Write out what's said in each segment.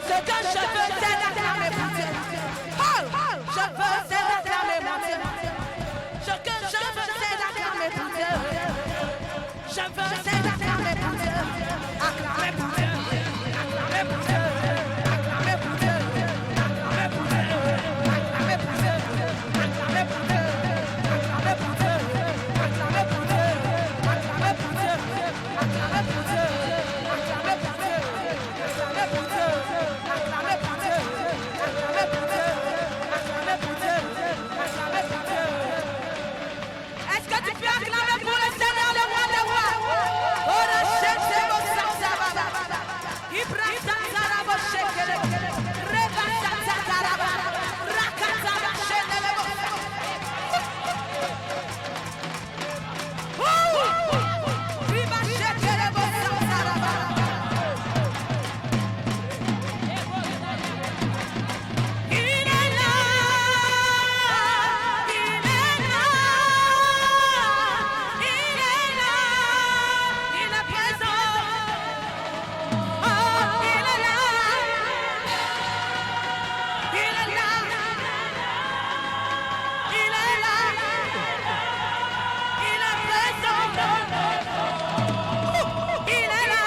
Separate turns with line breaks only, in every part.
Ce que je veux, c'est d'acclamer pour Dieu. Je veux, c'est d'acclamer mon Dieu. Ce que je veux, c'est d'acclamer pour Dieu. Je veux, c'est d'acclamer pour Dieu. Acclamer pour Dieu. Acclamer pour Dieu. Acclamer pour Dieu. Acclamer pour Dieu. Acclamer pour Dieu. Acclamer pour Dieu. Acclamer pour Dieu. Acclamer pour Dieu. Acclamer pour Dieu. Acclamer pour Dieu. Acclamer pour Dieu. Acclamer pour Dieu. Acclamer pour Dieu. Acclamer pour Dieu. Acclamer pour Dieu. Acclamer pour Dieu. Est-ce que tu peux acclamer pour le Seigneur, le roi des rois? Oh, le chef, c'est mon sang, Ibrahim, Zarabo, Shekele, Reba, Zaraba, Rakataba, Shekele, Riba, Shekele, Zaraba. Il est là, il est là, il est là, il est présent. Oh, il est là, il est là, il est là, il est présent. Il est là,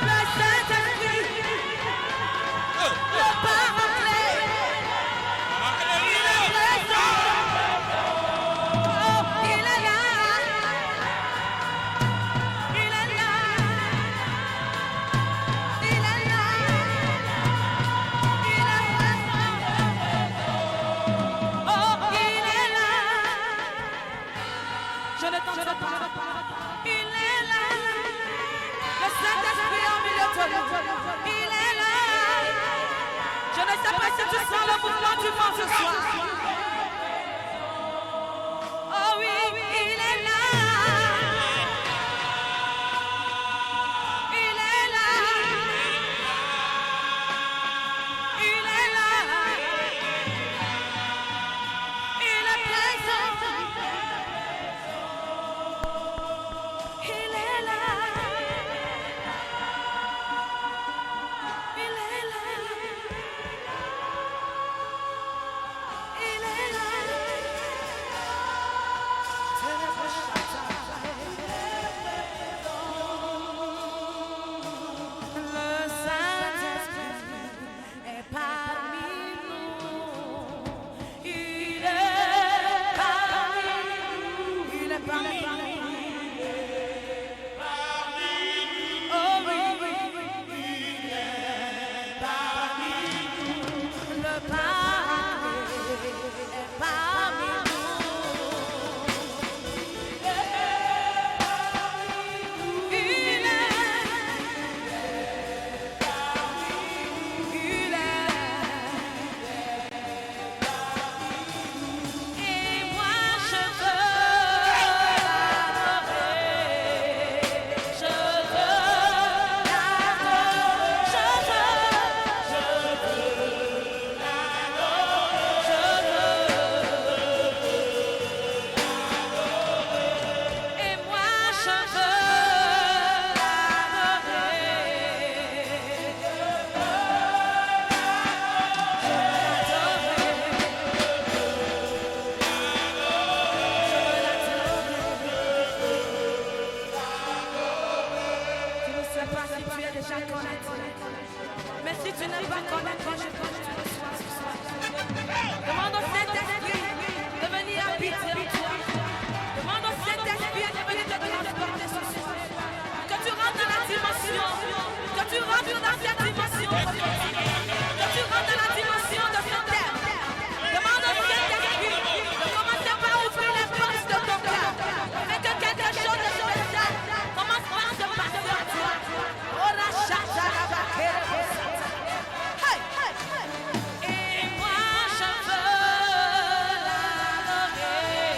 le Saint-Esprit, le Paraclet, il est présent. Oh, il est là, il est là, il est là, il est présent. Oh, il est là. Je ne t'entends pas. Il est là. Le Saint-Esprit en milieu de toi. Il est là. Je ne sais pas si tu sens le mouvement du vent ce soir. Oh oui, il est là. Il est là. Il est là. Il est présent. Il est là. Il est là. Il est là. Le Saint-Esprit est parmi nous. Il est parmi nous. Il est parmi nous. Oh oui, oui, oui, il est parmi nous. Le Paraclet est parmi nous. Il est et moi je veux l'adorer. Je veux l'adorer. Je veux et moi je veux Tu ne sais pas si tu es déjà connecté. Mais si tu n'es pas connecté, je veux que tu le sois ce soir. Demande au Saint-Esprit de venir habiter en toi. Demande au Saint-Esprit de venir te transporter ce soir. Que tu rentres dans la dimension. Que tu rentres dans cette dimension. Que tu rentres dans la dimension de ton terre. Demande au Saint-Esprit de commencer par ouvrir les portes de ton cœur. Afin que quelque chose de spécial commence par se passer en toi. Oh la chacha la bakere. Hey, hey, hey. Et moi je veux l'adorer.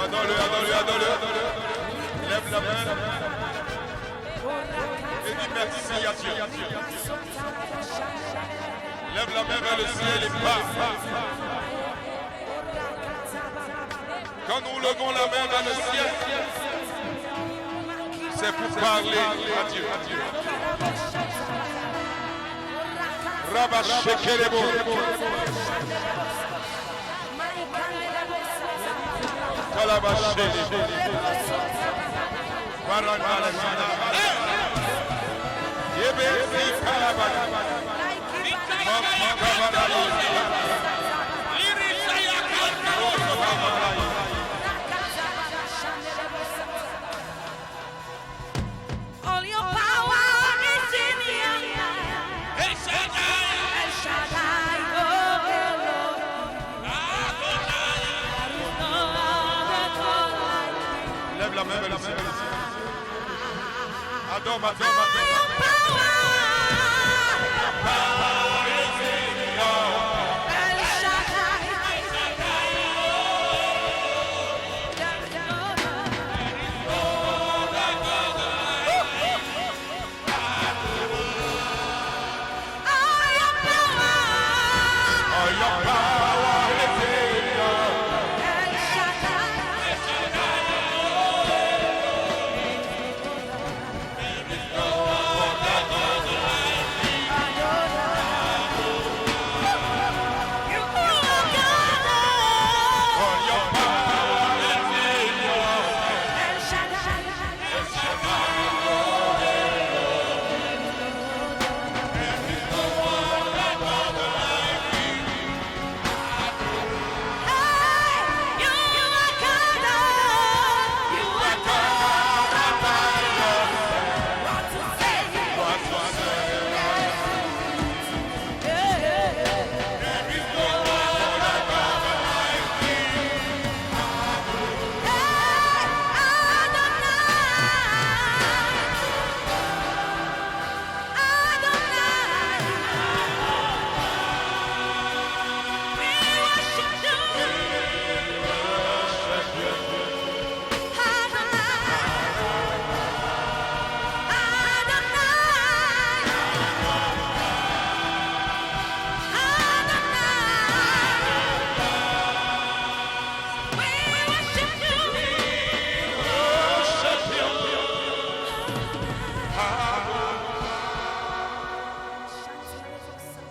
Adore-le. Lève la main. Et dis merci à Dieu. Lève la main vers le ciel et pars. Quand nous levons la main vers le ciel, c'est pour parler à Dieu. Rabashekelebo. Kalabashelebo. Varangalemana. Yebesi kalabana.
All your power is in you. El Shaddai, oh Lord.
Lève la main, Adore.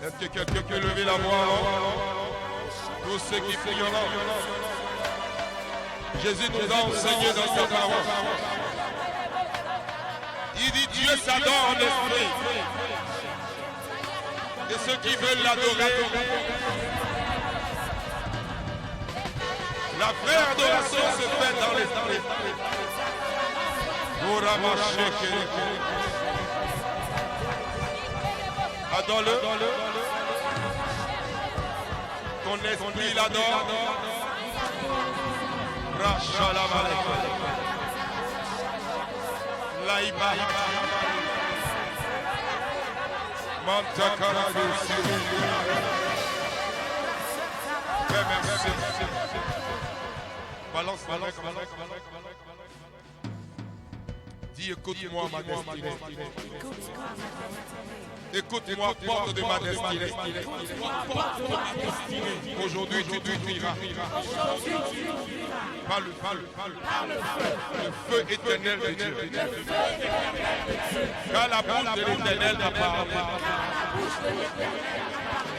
Est-ce que quelqu'un peut lever la voix? Tous ceux qui prient là. Jésus nous a enseigné dans sa parole. Il dit Dieu s'adore en esprit. Et ceux qui veulent l'adorer, la vraie adoration se fait dans l'esprit. Adore-le. Ton esprit l'adore. Rachalamalek. Laïba. Mantakarabusi. Merci. Balance. Dis écoute-moi ma destinée. Écoute-moi, porte de ma destinée. Aujourd'hui, tu t'ouvrira. Par le feu éternel de Dieu. Car la bouche de l'éternel n'a pas parlé.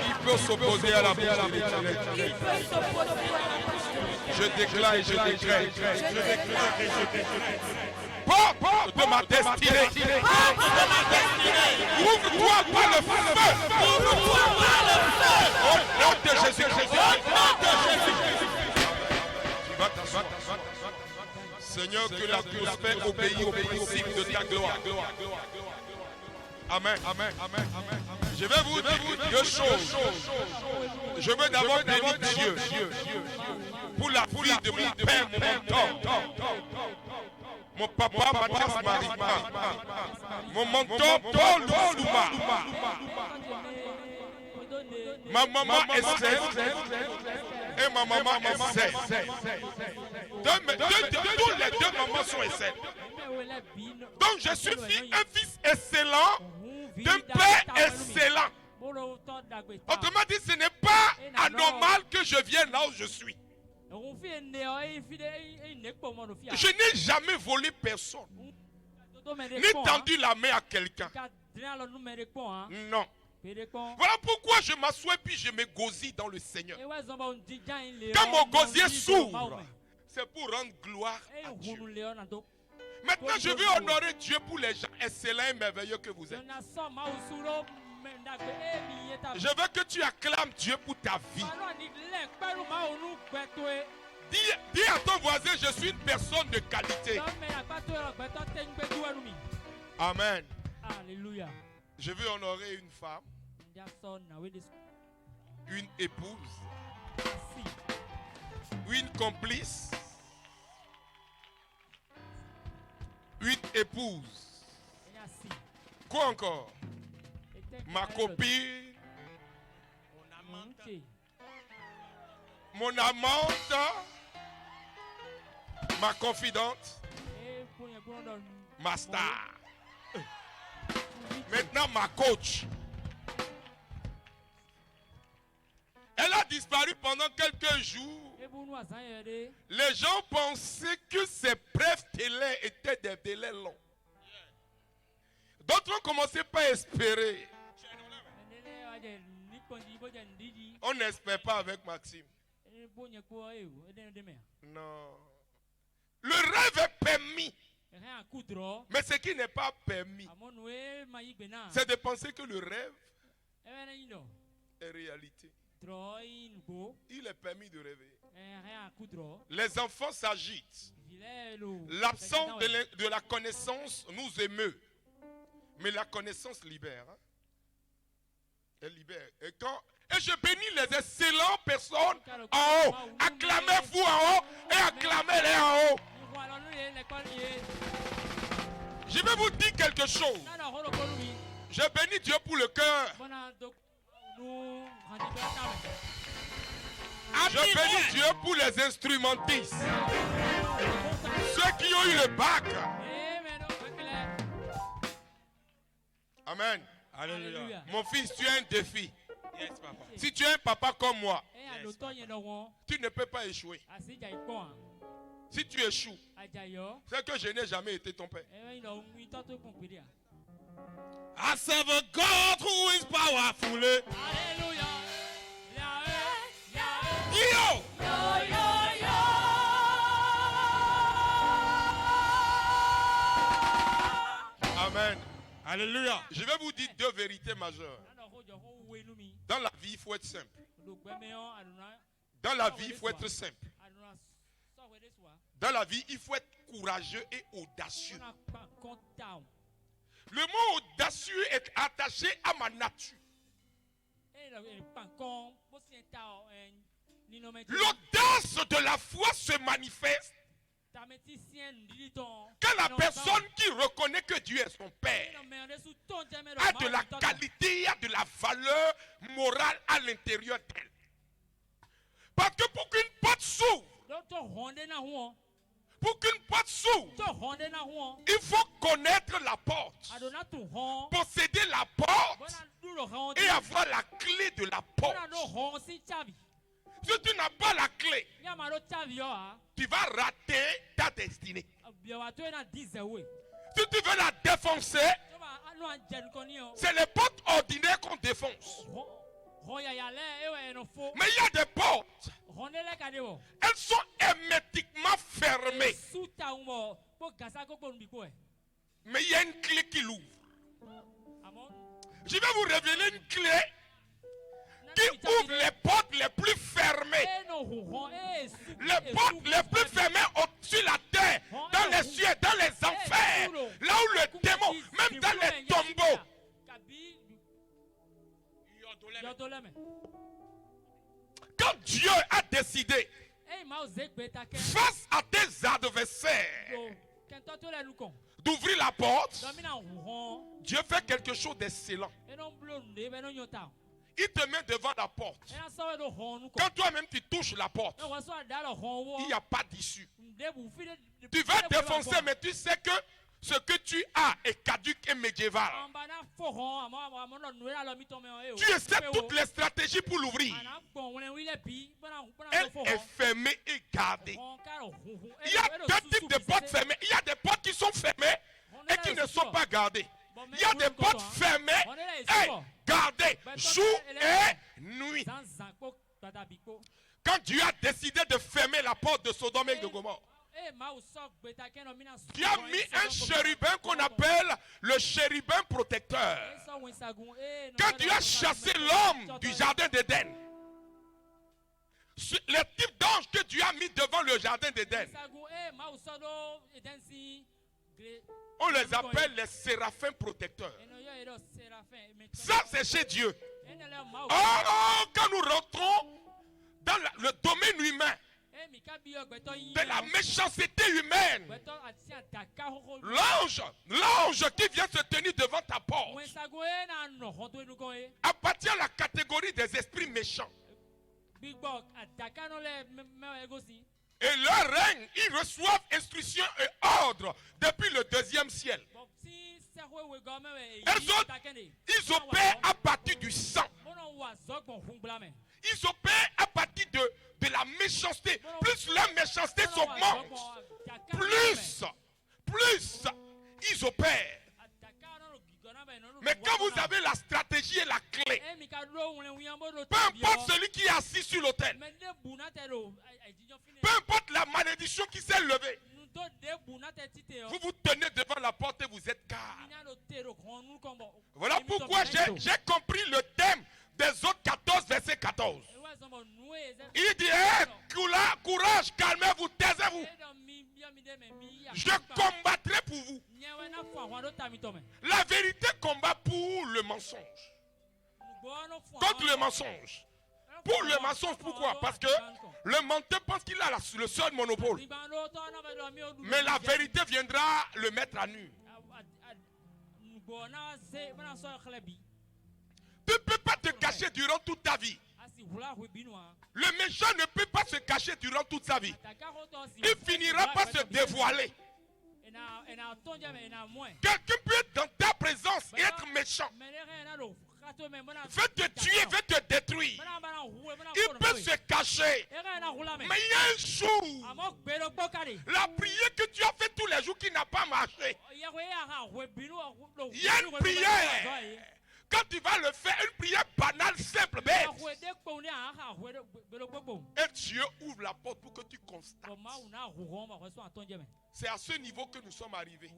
Qui peut s'opposer à la bouche de l'éternel? Je déclare et je décrète. Porte de ma destinée. Ouvre-toi par le feu. Au nom de Jésus. Seigneur, que la prospère obéit au principe de ta gloire. Amen. Je vais vous dire deux choses. Je veux d'abord bénir Dieu pour la vie de mon père, mon mentor. Mon papa, Mathias Marima. Mon mentor, Paul Louma. Ma maman Esther. Et ma maman essaie. Tous les deux mamans sont excellentes. Donc je suis un fils excellent, d'un père excellent. Autrement dit, ce n'est pas anormal que je vienne là où je suis. Je n'ai jamais volé personne, ni tendu la main à quelqu'un. Non. Voilà pourquoi je m'assois puis je me gosille dans le Seigneur. Quand mon gosier s'ouvre, c'est pour rendre gloire à Dieu. Maintenant, je veux honorer Dieu pour les gens excellents et merveilleux que vous êtes. Je veux que tu acclames Dieu pour ta vie. Dis à ton voisin, je suis une personne de qualité. Amen.
Alléluia.
Je veux honorer une femme, une épouse, une complice, une épouse. Quoi encore? Ma copine, mon amante, ma confidente, ma star. Maintenant ma coach. Elle a disparu pendant quelques jours. Les gens pensaient que ces brefs délais étaient des délais longs. D'autres ont commencé par espérer. On n'espère pas avec Maxime. Non. Le rêve est permis. Mais ce qui n'est pas permis, c'est de penser que le rêve est réalité. Il est permis de rêver. Les enfants s'agitent. L'absence de la connaissance nous émeut. Mais la connaissance libère. Hein? Elle libère. Et je bénis les excellentes personnes en haut. Acclamez-vous en haut et acclamez-les en haut. Je vais vous dire quelque chose. Je bénis Dieu pour le cœur. Je bénis Dieu pour les instrumentistes. Ceux qui ont eu le bac. Amen.
Alléluia.
Mon fils, tu as un défi.
Yes, papa.
Si tu es un papa comme moi,
Yes.
tu ne peux pas échouer. Si tu échoues, c'est que je n'ai jamais été ton père.
I serve a God who is powerful. Yo!
Amen.
Alléluia.
Je vais vous dire deux vérités majeures. Dans la vie, il faut être simple. Dans la vie, il faut être simple. Dans la vie, il faut être courageux et audacieux. Le mot audacieux est attaché à ma nature. L'audace de la foi se manifeste quand la personne qui reconnaît que Dieu est son Père a de la qualité, a de la valeur morale à l'intérieur d'elle. Parce que pour qu'une porte s'ouvre, il faut connaître la porte, posséder la porte et avoir la clé de la porte. Si tu n'as pas la clé, tu vas rater ta destinée. Si tu veux la défoncer, c'est les portes ordinaires qu'on défonce. Mais il y a des portes, elles sont hermétiquement fermées. Mais il y a une clé qui l'ouvre. Je vais vous révéler une clé qui ouvre les portes les plus fermées. Les portes les plus fermées sur la terre, dans les cieux, dans les enfers, là où le démon, même dans les tombeaux. Quand Dieu a décidé, face à tes adversaires, d'ouvrir la porte, Dieu fait quelque chose d'excellent. Il te met devant la porte.
ena sɔwɔ do hɔn nu
Quand
kɔ
toi-même tu touches la porte,
ewɔ sɔ da lɔ hɔn
il n'y
wɔ
a pas d'issue.
debu fi de
Tu vas défoncer, mais tu sais que ce que tu as est caduque et médiéval.
ɔnba na fɔ hɔn amɔ nɔ nu yɛrɛ lɔ mi tɔmɛ o ye o
Tu essaies toutes les stratégies pour l'ouvrir.
ana gbɔn wɛrɛ wi lɛ bi bana
Elle
fɔ
est
hɔn
fermée et gardée.
hɔn ka lɔ huhu
Il y a deux types de portes fermées. Il y a des portes qui sont fermées et qui ne sont pas gardées. Il y a des portes fermées et gardées jour et nuit.
zanzan kpo dada bi kpo
Quand Dieu a décidé de fermer la porte de Sodome et de Gomorrhe,
maa sɔ gbeta kɛnɛ mina sɔ
Dieu a mis un chérubin qu'on appelle le chérubin protecteur. Quand Dieu a chassé l'homme du jardin d'Éden, les types d'anges que Dieu a mis devant le jardin d'Éden, on les appelle les séraphins protecteurs. Ça, c'est chez Dieu. Oh, quand nous rentrons dans le domaine humain, de la méchanceté humaine, l'ange qui vient se tenir devant ta porte appartient à la catégorie des esprits méchants. Et leur règne, ils reçoivent instruction et ordre depuis le deuxième ciel. Ils opèrent à partir du sang. Ils opèrent à partir de la méchanceté. Plus la méchanceté s'augmente, plus ils opèrent. Mais quand vous avez la stratégie et la clé, peu importe celui qui est assis sur l'autel, peu importe la malédiction qui s'est levée, vous vous tenez devant la porte et vous êtes calme. Voilà pourquoi j'ai compris le thème des autres 14, verset 14. Il dit, courage, calmez-vous, taisez-vous. Je combattrai pour vous. La vérité combat pour le mensonge. Contre le mensonge. Pour le mensonge, pourquoi? Parce que le menteur pense qu'il a le seul monopole. Mais la vérité viendra le mettre à nu. Tu ne peux pas te cacher durant toute ta vie. Le méchant ne peut pas se cacher durant toute sa vie. Il finira par se dévoiler. Quelqu'un peut être dans ta présence et être méchant. Veut te tuer, veut te détruire. Il peut se cacher. Mais il y a un jour, la prière que tu as fait tous les jours qui n'a pas marché. Il y a une prière. Quand tu vas le faire, une prière banale, simple, bête. Et Dieu ouvre la porte pour que tu constates. C'est à ce niveau que nous sommes arrivés.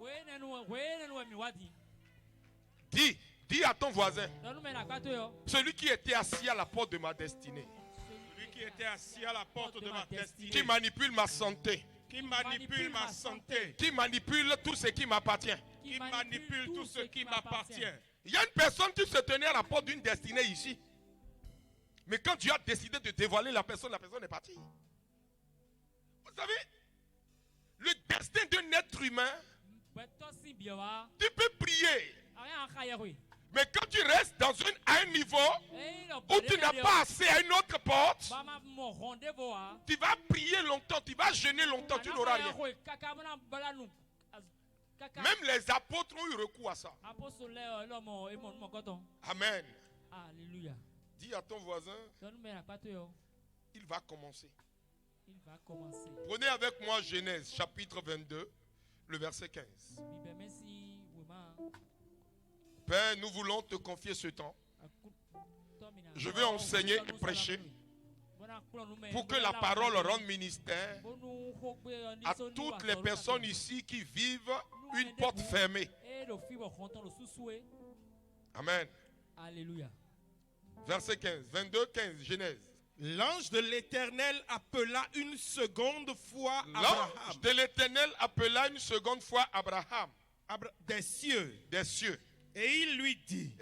Dis à ton voisin, celui qui était assis à la porte de ma destinée,
Celui qui était assis à la porte de ma destinée,
qui manipule ma santé,
qui manipule ma santé,
qui manipule tout ce qui m'appartient.
qui manipule tout ce qui m'appartient.
Il y a une personne qui se tenait à la porte d'une destinée ici. Mais quand Dieu a décidé de dévoiler la personne est partie. Vous savez, le destin d'un être humain, tu peux prier. Mais quand tu restes à un niveau où tu n'as pas accès à une autre porte, tu vas prier longtemps, tu vas jeûner longtemps, tu n'auras rien. Même les apôtres ont eu recours à ça. Amen.
Alléluia.
Dis à ton voisin, il va commencer. Prenez avec moi Genèse chapitre 22, le verset 15. Père, nous voulons te confier ce temps. Je veux enseigner et prêcher pour que la parole rende ministère à toutes les personnes ici qui vivent une porte fermée. Amen.
Alléluia.
Verset 15, 22, 15, Genèse.
L'ange de l'Éternel appela une seconde fois Abraham
L'ange de l'Éternel appela une seconde fois Abraham
des cieux. Et il lui dit,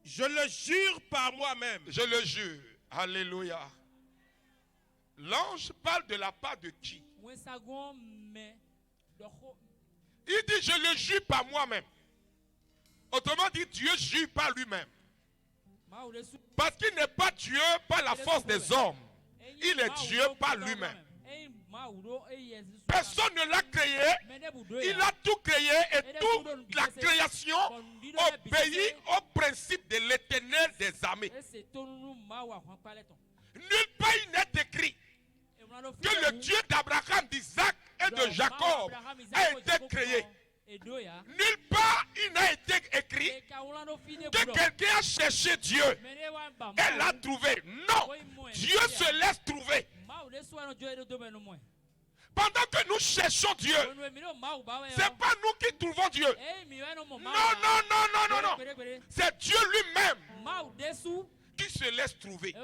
je le jure par moi-même.
Je le jure. Alléluia. L'ange parle de la part de qui? Il dit, je le jure par moi-même. Autrement dit, Dieu jure par lui-même. Parce qu'il n'est pas Dieu par la force des hommes. Il est Dieu par lui-même. Personne ne l'a créé. Il a tout créé et toute la création obéit au principe de l'Éternel des armées. Nulle part il n'est écrit que le Dieu d'Abraham, d'Isaac et de Jacob a été créé. Nulle part il n'a été écrit que quelqu'un a cherché Dieu et l'a trouvé. Non, Dieu se laisse trouver. Pendant que nous cherchons Dieu, ce n'est pas nous qui trouvons Dieu. Non. C'est Dieu lui-même qui se laisse trouver.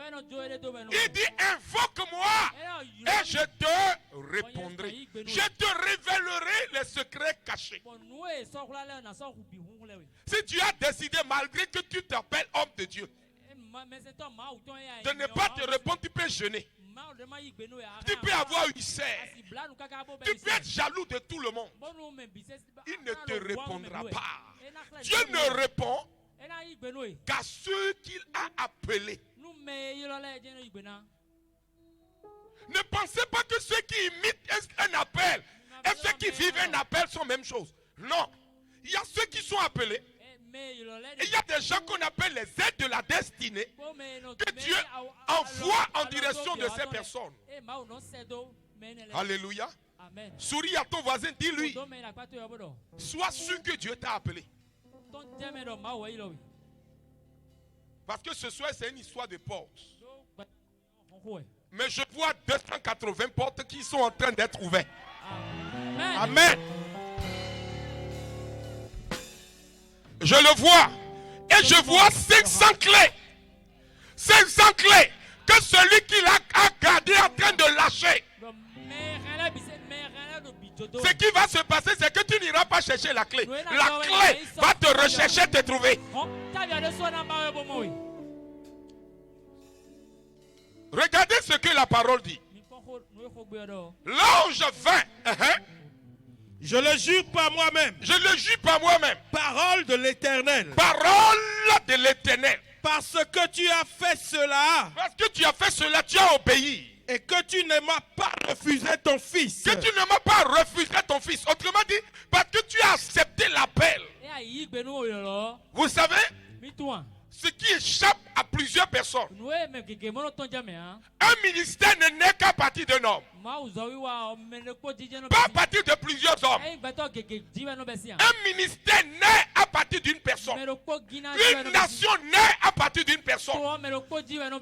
Il dit, invoque-moi et je te répondrai. Je te révélerai les secrets cachés. Si tu as décidé, malgré que tu t'appelles homme de Dieu, de ne pas te répondre, tu peux jeûner. Tu peux avoir ulcère. Tu peux être jaloux de tout le monde. Il ne te répondra pas. Dieu ne répond qu'à ceux qu'il a appelés. Ne pensez pas que ceux qui imitent un appel et ceux qui vivent un appel sont la même chose. Non. Il y a ceux qui sont appelés. Et il y a des gens qu'on appelle les aides de la destinée que Dieu envoie en direction de ces personnes. Alléluia. Souris à ton voisin, dis-lui, sois sûr que Dieu t'a appelé. Parce que ce soir, c'est une histoire de portes. Mais je vois 280 portes qui sont en train d'être ouvertes. Amen. Je le vois. Et je vois 500 clés. 500 clés que celui qui l'a gardé est en train de lâcher. Ce qui va se passer, c'est que tu n'iras pas chercher la clé. La clé va te rechercher, te trouver. Regardez ce que la parole dit. L'ange vint.
Je le jure par moi-même.
Je le jure par moi-même.
Parole de l'Éternel.
Parole de l'Éternel.
Parce que tu as fait cela.
Parce que tu as fait cela, tu as obéi.
Et que tu ne m'as pas refusé ton fils.
Que tu ne m'as pas refusé ton fils. Autrement dit, parce que tu as accepté l'appel. Vous savez, ce qui échappe à plusieurs personnes. Un ministère ne naît qu'à partir d'un homme. Pas à partir de plusieurs hommes. Un ministère naît à partir d'une personne. Une nation naît à partir d'une personne.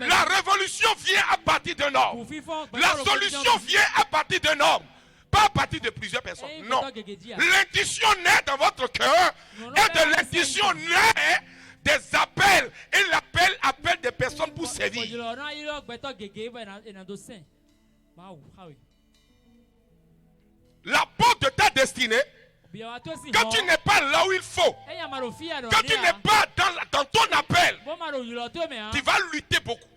La révolution vient à partir d'un homme. La solution vient à partir d'un homme. Pas à partir de plusieurs personnes. Non. L'intuition naît dans votre cœur. Et de l'intuition naît des appels. Et l'appel appelle des personnes pour servir. La porte de ta destinée, quand tu n'es pas là où il faut, quand tu n'es pas dans ton appel, tu vas lutter beaucoup.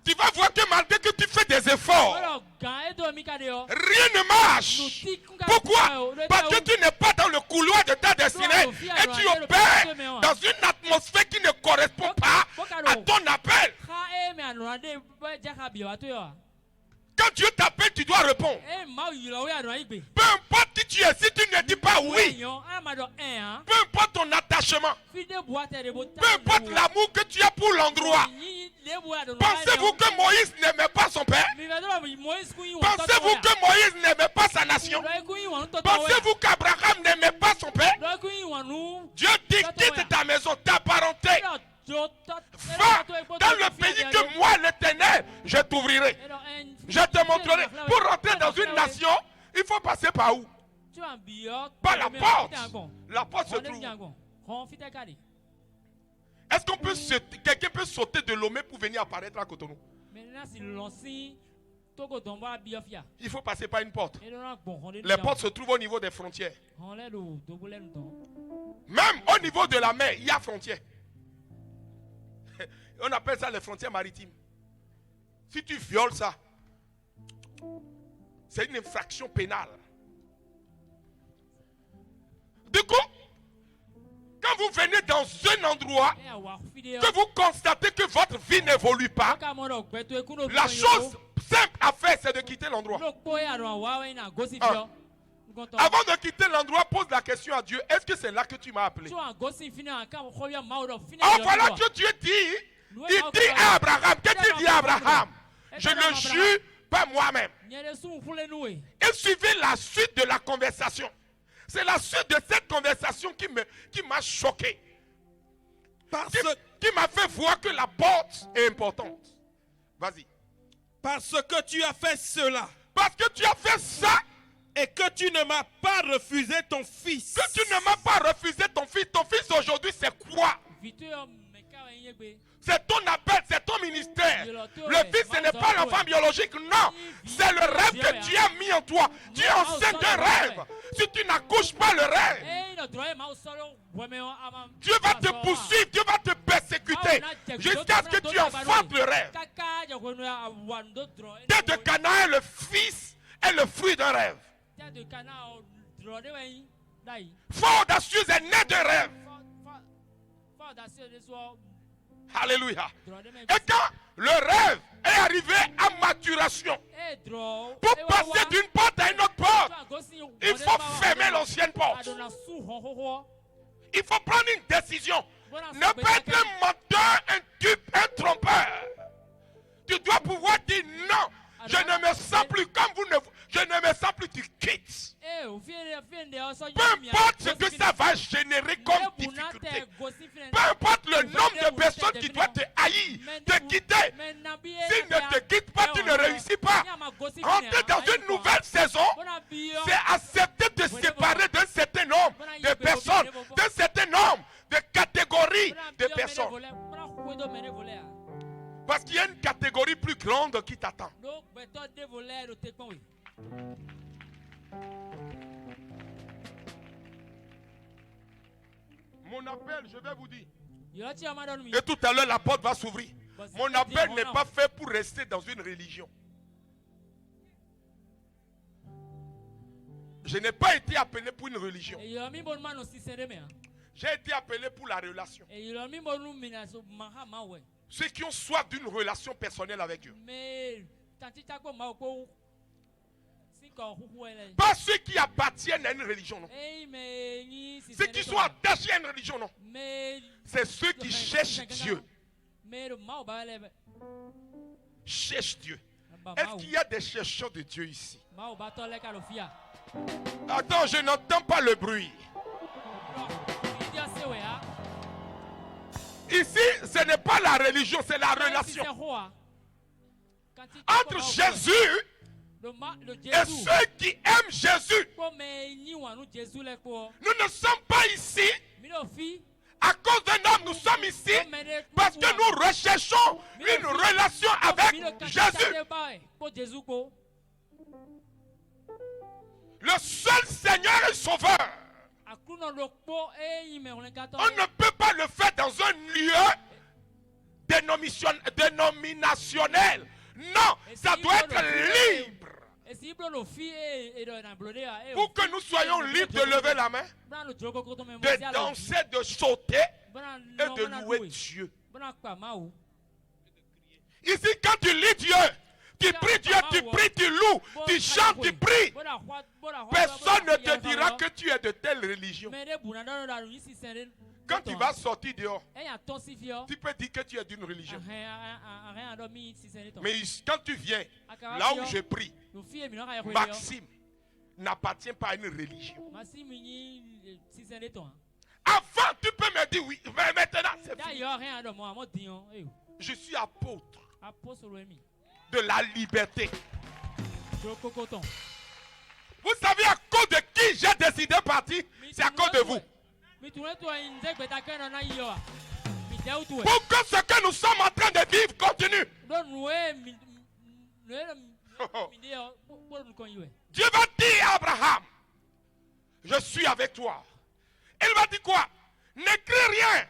Tu vas voir que malgré que tu fais des efforts, rien ne marche. Pourquoi? Parce que tu n'es pas dans le couloir de ta destinée et tu opères dans une atmosphère qui ne correspond pas à ton appel. Quand Dieu t'appelle, tu dois répondre. Peu importe qui tu es, si tu ne dis pas oui, peu importe ton attachement, peu importe l'amour que tu as pour l'endroit. Pensez-vous que Moïse n'aimait pas son père? Pensez-vous que Moïse n'aimait pas sa nation? Pensez-vous qu'Abraham n'aimait pas son père? Dieu dit, quitte ta maison, ta parenté. Va dans le pays que moi, l'Éternel, je t'ouvrirai. Je te montrerai. Pour rentrer dans une nation, il faut passer par où? Par la porte. La porte se trouve. Est-ce qu'on peut quelqu'un peut sauter de Lomé pour venir apparaître à Cotonou? Il faut passer par une porte. Les portes se trouvent au niveau des frontières. Même au niveau de la mer, il y a frontières. On appelle ça les frontières maritimes. Si tu violes ça, c'est une infraction pénale. Du coup, Quand vous venez dans un endroit que vous constatez que votre vie n'évolue pas, la chose simple à faire, c'est de quitter l'endroit. Avant de quitter l'endroit, pose la question à Dieu. Est-ce que c'est là que tu m'as appelé? Oh, voilà que Dieu dit. Il dit à Abraham. Qu'est-ce qu'il dit à Abraham? Je ne jure pas moi-même. Et suivez la suite de la conversation. C'est la suite de cette conversation qui m'a choqué. Qui m'a fait voir que la porte est importante. Vas-y.
Parce que tu as fait cela.
Parce que tu as fait ça.
Et que tu ne m'as pas refusé ton fils.
Que tu ne m'as pas refusé ton fils. Ton fils aujourd'hui, c'est quoi? C'est ton appel, c'est ton ministère. Le fils, ce n'est pas l'enfant biologique, non. C'est le rêve que Dieu a mis en toi. Dieu enseigne un rêve. Si tu n'accouches pas le rêve, Dieu va te poursuivre, Dieu va te persécuter jusqu'à ce que tu enfantes le rêve. Tête de Canaan est le fils et le fruit d'un rêve. Foi audacieuse est né d'un rêve. Alléluia. Et quand le rêve est arrivé à maturation, pour passer d'une porte à une autre porte, il faut fermer l'ancienne porte. Il faut prendre une décision. Ne pas être un menteur, un dupe, un trompeur. Tu dois pouvoir dire non. Je ne me sens plus comme vous ne... Je ne me sens plus, tu quittes. Peu importe ce que ça va générer comme difficulté. Peu importe le nombre de personnes qui doivent te haïr, te quitter. S'ils ne te quittent pas, tu ne réussis pas. Rentrer dans une nouvelle saison, c'est accepter de se séparer d'un certain nombre de personnes, d'un certain nombre de catégories de personnes. Parce qu'il y a une catégorie plus grande qui t'attend. Mon appel, je vais vous dire. Et tout à l'heure, la porte va s'ouvrir. Mon appel n'est pas fait pour rester dans une religion. Je n'ai pas été appelé pour une religion. J'ai été appelé pour la relation. Ceux qui ont soif d'une relation personnelle avec Dieu. Pas ceux qui appartiennent à une religion, non. Ceux qui sont attachés à une religion, non. C'est ceux qui cherchent Dieu. Cherchent Dieu. Est-ce qu'il y a des chercheurs de Dieu ici? Attends, je n'entends pas le bruit. Ici, ce n'est pas la religion, c'est la relation. Entre Jésus et ceux qui aiment Jésus. Nous ne sommes pas ici à cause d'un homme, nous sommes ici parce que nous recherchons une relation avec Jésus. Le seul Seigneur et Sauveur. On ne peut pas le faire dans un lieu dénominationnel. Non, ça doit être libre. Pour que nous soyons libres de lever la main, de danser, de sauter et de louer Dieu. Ici, quand tu lis Dieu, tu pries Dieu, tu pries, tu loues, tu chantes, tu pries. Personne ne te dira que tu es de telle religion. Quand tu vas sortir dehors, tu peux dire que tu es d'une religion. Mais quand tu viens, là où je prie, Maxime n'appartient pas à une religion. Avant, tu peux me dire oui, mais maintenant c'est fini. Je suis apôtre de la liberté. Vous savez à cause de qui j'ai décidé de partir? C'est à cause de vous. Pour que ce que nous sommes en train de vivre continue. Dieu va dire à Abraham, je suis avec toi. Il va dire quoi? N'écris rien.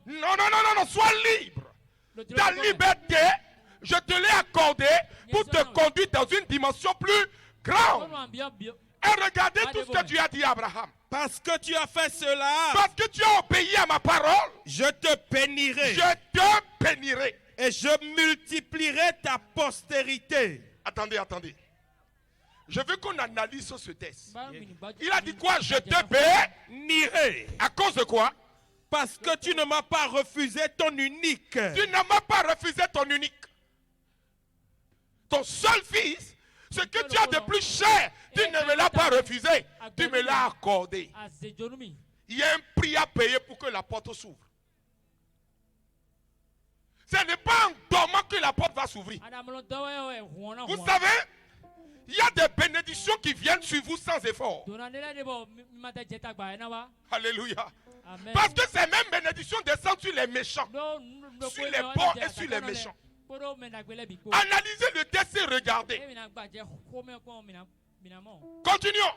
Non, sois libre. Ta liberté, je te l'ai accordée pour te conduire dans une dimension plus grande. Et regardez tout ce que Dieu a dit à Abraham.
Parce que tu as fait cela,
parce que tu as obéi à ma parole,
je te bénirai.
je te bénirai.
Et je multiplierai ta postérité.
Attendez, attendez. Je veux qu'on analyse ce texte.
Ba mini ba-
Il a dit quoi? Je te
Bénirai.
À cause de quoi?
Parce que tu ne m'as pas refusé ton unique.
Tu ne m'as pas refusé ton unique. Ton seul fils, ce que tu as de plus cher, tu ne me l'as pas refusé. Tu me l'as accordé.
a zejonumi.
Il y a un prix à payer pour que la porte s'ouvre. Ce n'est pas en dormant que la porte va s'ouvrir.
Adamlo dawe huona
Vous
huona.
savez, il y a des bénédictions qui viennent sur vous sans effort.
Donandela debo mata jeta gba na wa.
Alléluia.
Amen.
Parce que ces mêmes bénédictions descendent sur les méchants.
No
Sur les bons et sur les méchants.
Poro mena gbele biko.
Analysez le texte et regardez.
E mina gba je home ko mina mo.
Continuons.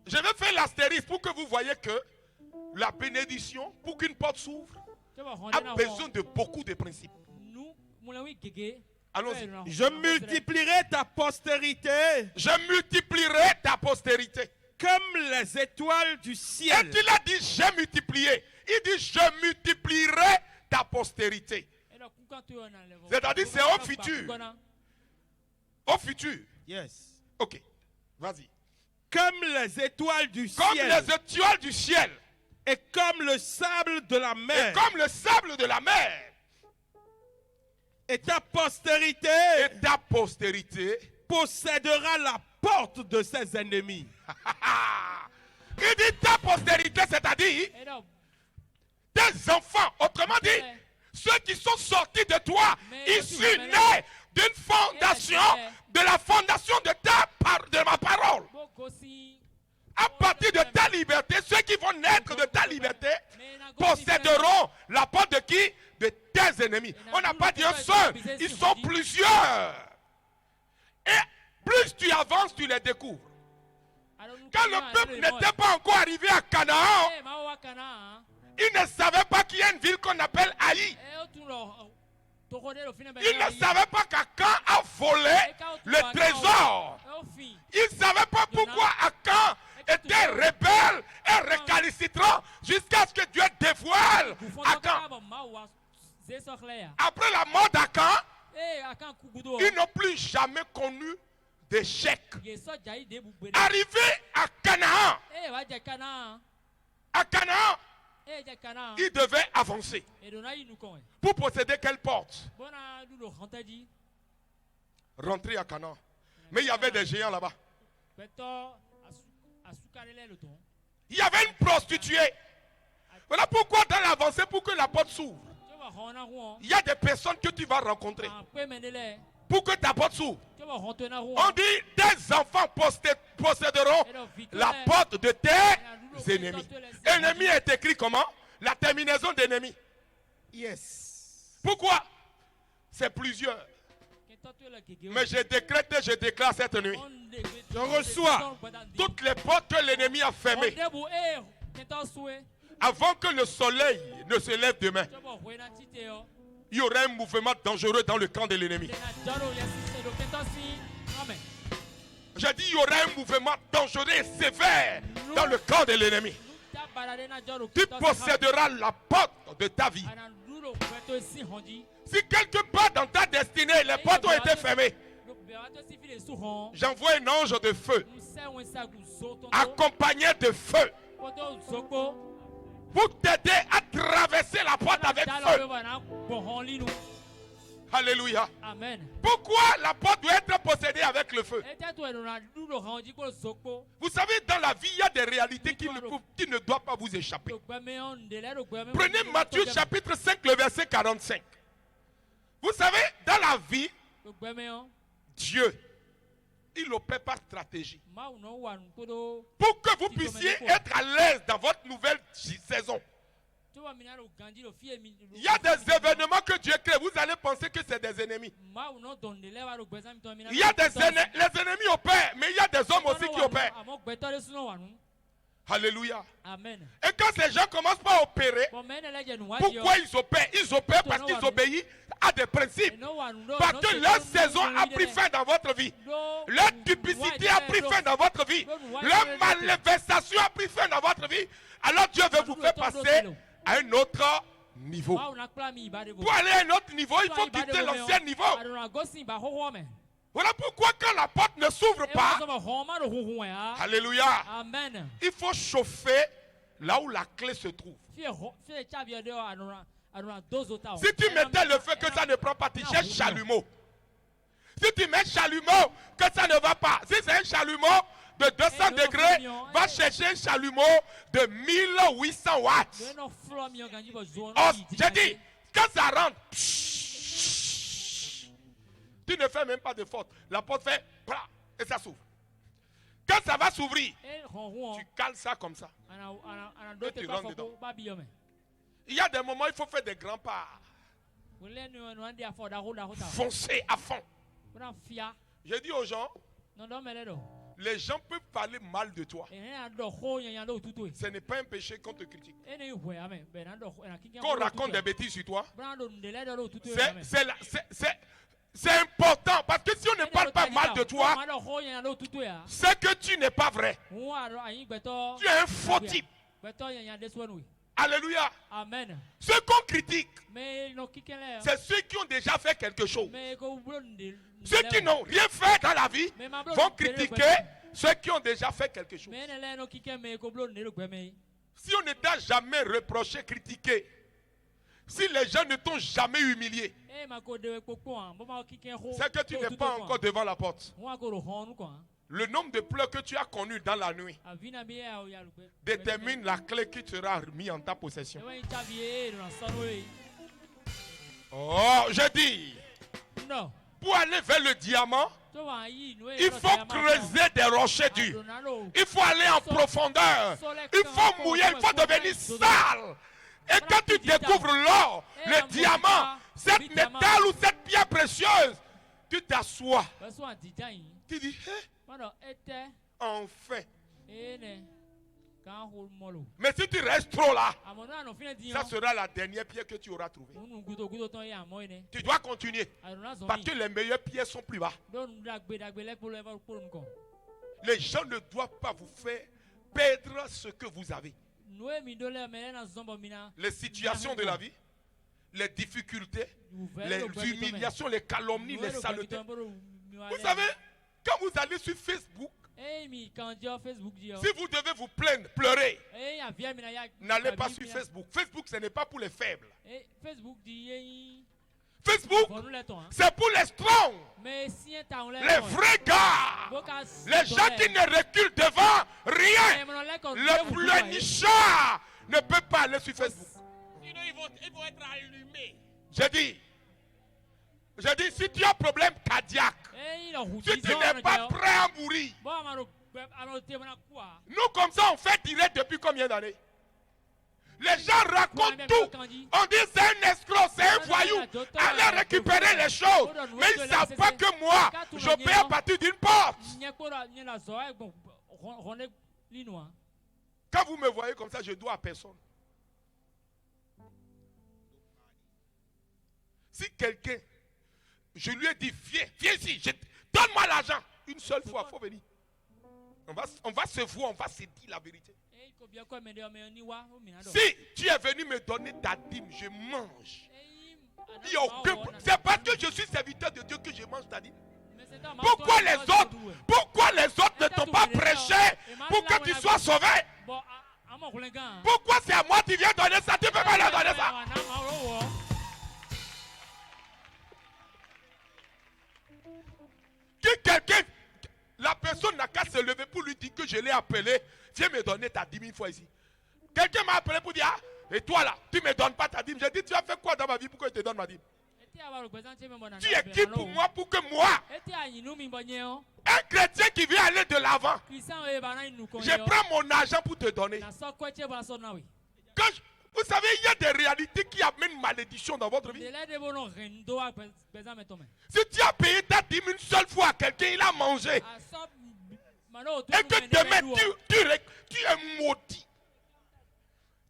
Je vais faire l'astérisque pour que vous voyez que la bénédiction, pour qu'une porte s'ouvre, a besoin de beaucoup de principes.
Nous mulawi gege.
Allons-y.
Je multiplierai ta postérité
Je multiplierai ta postérité.
comme les étoiles du
Et
ciel.
il a dit, j'ai multiplié. Il dit, je multiplierai ta postérité. C'est-à-dire, c'est au futur. Au futur.
Yes.
Ok. Vas-y.
Comme les étoiles du
Comme
ciel.
les étoiles du ciel.
Et comme le sable de la
Et
mer.
comme le sable de la mer.
Et ta postérité
Et ta postérité
possédera la porte de ses ennemis.
Il dit ta postérité, c'est-à-dire tes enfants. Autrement dit, ceux qui sont sortis de toi, issus nés d'une fondation, de la fondation de ma parole. À partir de ta liberté, ceux qui vont naître de ta liberté posséderont la porte de qui? De tes ennemis. On n'a pas dit un seul, ils sont plusieurs. Et plus tu avances, tu les découvres. Quand le peuple n'était pas encore arrivé à Canaan, il ne savait pas qu'il y a une ville qu'on appelle Haï. Il ne savait pas qu'Akan a volé le trésor. Il ne savait pas pourquoi Akan était rebelle et récalcitrant jusqu'à ce que Dieu dévoile Akan. Après la mort d'Akan, ils n'ont plus jamais connu d'échec. Arrivé à Canaan, il devait avancer. Pour posséder quelle porte? Rentrer à Canaan. Mais il y avait des géants là-bas. Il y avait une prostituée. Voilà pourquoi dans l'avancée, pour que la porte s'ouvre, il y a des personnes que tu vas rencontrer. Pour que ta porte s'ouvre. On dit, tes enfants posséderont la porte de tes ennemis. Ennemi est écrit comment? La terminaison d'ennemi.
Yes.
Pourquoi? C'est plusieurs. Mais je décrète et je déclare cette nuit.
Je reçois
Toutes les portes que l'ennemi a fermées avant que le soleil ne se lève demain, il y aurait un mouvement dangereux dans le camp de l'ennemi. J'ai dit, il y aura un mouvement dangereux et sévère dans le camp de l'ennemi. Tu posséderas la porte de ta vie. Si quelque part dans ta destinée, les portes ont été fermées, j'envoie un ange de feu, accompagné de feu, pour t'aider à traverser la porte avec feu. Alléluia.
Amen.
Pourquoi la porte doit être possédée avec le feu? Vous savez, dans la vie, il y a des réalités qui ne doivent pas vous échapper. Prenez Matthieu chapitre 5, le verset 45. Vous savez, dans la vie, Dieu, il opère par stratégie. Pour que vous puissiez être à l'aise dans votre nouvelle saison. Il y a des événements que Dieu crée. Vous allez penser que c'est des ennemis. Il y a les ennemis opèrent, mais il y a des hommes aussi qui opèrent. Alléluia.
Amen.
Et quand ces gens commencent pas à opérer, pourquoi ils opèrent? Ils opèrent parce qu'ils obéissent a des principes. Parce que leur saison a pris fin dans votre vie. Leur duplicité a pris fin dans votre vie. Leur malversation a pris fin dans votre vie. Alors Dieu veut vous faire passer à un autre niveau. Pour aller à un autre niveau, il faut quitter l'ancien niveau. Voilà pourquoi quand la porte ne s'ouvre pas, alléluia,
Amen.
il faut chauffer là où la clé se trouve. Si tu mettais le feu que ça ne prend pas, tu cherches chalumeau. Si tu mets chalumeau que ça ne va pas, si c'est un chalumeau de 200 degrés, va chercher un chalumeau de 1800 watts. Oh, j'ai dit, quand ça rentre, tu ne fais même pas de faute. La porte fait et ça s'ouvre. Quand ça va s'ouvrir, tu cales ça comme ça. Et tu rentres dedans. Il y a des moments où il faut faire des grands pas. Foncer à fond. J'ai dit aux gens, les gens peuvent parler mal de toi. Ce n'est pas un péché qu'on te critique. Qu'on raconte des bêtises sur toi. C'est important parce que si on ne parle pas mal de toi, c'est que tu n'es pas vrai. Tu es un faux type. Alléluia.
Amen.
Ceux qu'on critique, c'est ceux qui ont déjà fait quelque chose. Ceux qui n'ont rien fait dans la vie vont critiquer ceux qui ont déjà fait quelque chose. Si on ne t'a jamais reproché, critiqué, si les gens ne t'ont jamais humilié, c'est que tu n'es pas encore devant la porte. Le nombre de pleurs que tu as connus dans la nuit détermine la clé qui sera remise en ta possession. Oh, je dis, pour aller vers le diamant, il faut creuser des rochers durs. Il faut aller en profondeur. Il faut mouiller, il faut devenir sale. Et quand tu découvres l'or, le diamant, cette métal ou cette pierre précieuse, tu t'assois. Tu dis, enfin. Mais si tu restes trop là, ça sera la dernière pierre que tu auras trouvée. Tu dois continuer. Parce que les meilleures pierres sont plus bas. Les gens ne doivent pas vous faire perdre ce que vous avez. Les situations de la vie, les difficultés, les humiliations, les calomnies, les saletés. Vous savez, quand vous allez sur Facebook, si vous devez vous plaindre, pleurer, n'allez pas sur Facebook. Facebook, ce n'est pas pour les faibles. Facebook, c'est pour les strong, les vrais gars, les gens qui ne reculent devant rien. Le pleurnichard ne peut pas aller sur Facebook.
Sinon, ils vont être allumés.
J'ai dit, si tu as un problème cardiaque, si tu n'es pas prêt à mourir, nous comme ça on fait direct depuis combien d'années? Les gens racontent tout. On dit c'est un escroc, c'est un voyou. Allez récupérer les choses. Mais ils ne savent pas que moi, je paie à partir d'une porte. Quand vous me voyez comme ça, je dois à personne. Si quelqu'un, je lui ai dit, viens ici, donne-moi l'argent. Une seule fois, il faut venir. On va se voir, on va se dire la vérité. Si tu es venu me donner ta dîme, je mange. C'est parce que je suis serviteur de Dieu que je mange ta dîme. Pourquoi les autres ne t'ont pas prêché pour que tu sois sauvé? Pourquoi c'est à moi que tu viens donner ça? Tu ne peux pas leur donner ça. Que quelqu'un, la personne n'a qu'à se lever pour lui dire que je l'ai appelé, viens me donner ta dîme une fois ici. Quelqu'un m'a appelé pour dire, et toi là, tu ne me donnes pas ta dîme. J'ai dit, tu as fait quoi dans ma vie pour que je te donne ma dîme? Tu es qui pour moi pour que moi, un chrétien qui veut aller de l'avant, je prends mon argent pour te donner. Vous savez, il y a des réalités qui amènent malédiction dans votre vie. Si tu as payé ta dîme une seule fois à quelqu'un, il a mangé. Et que demain, tu es maudit.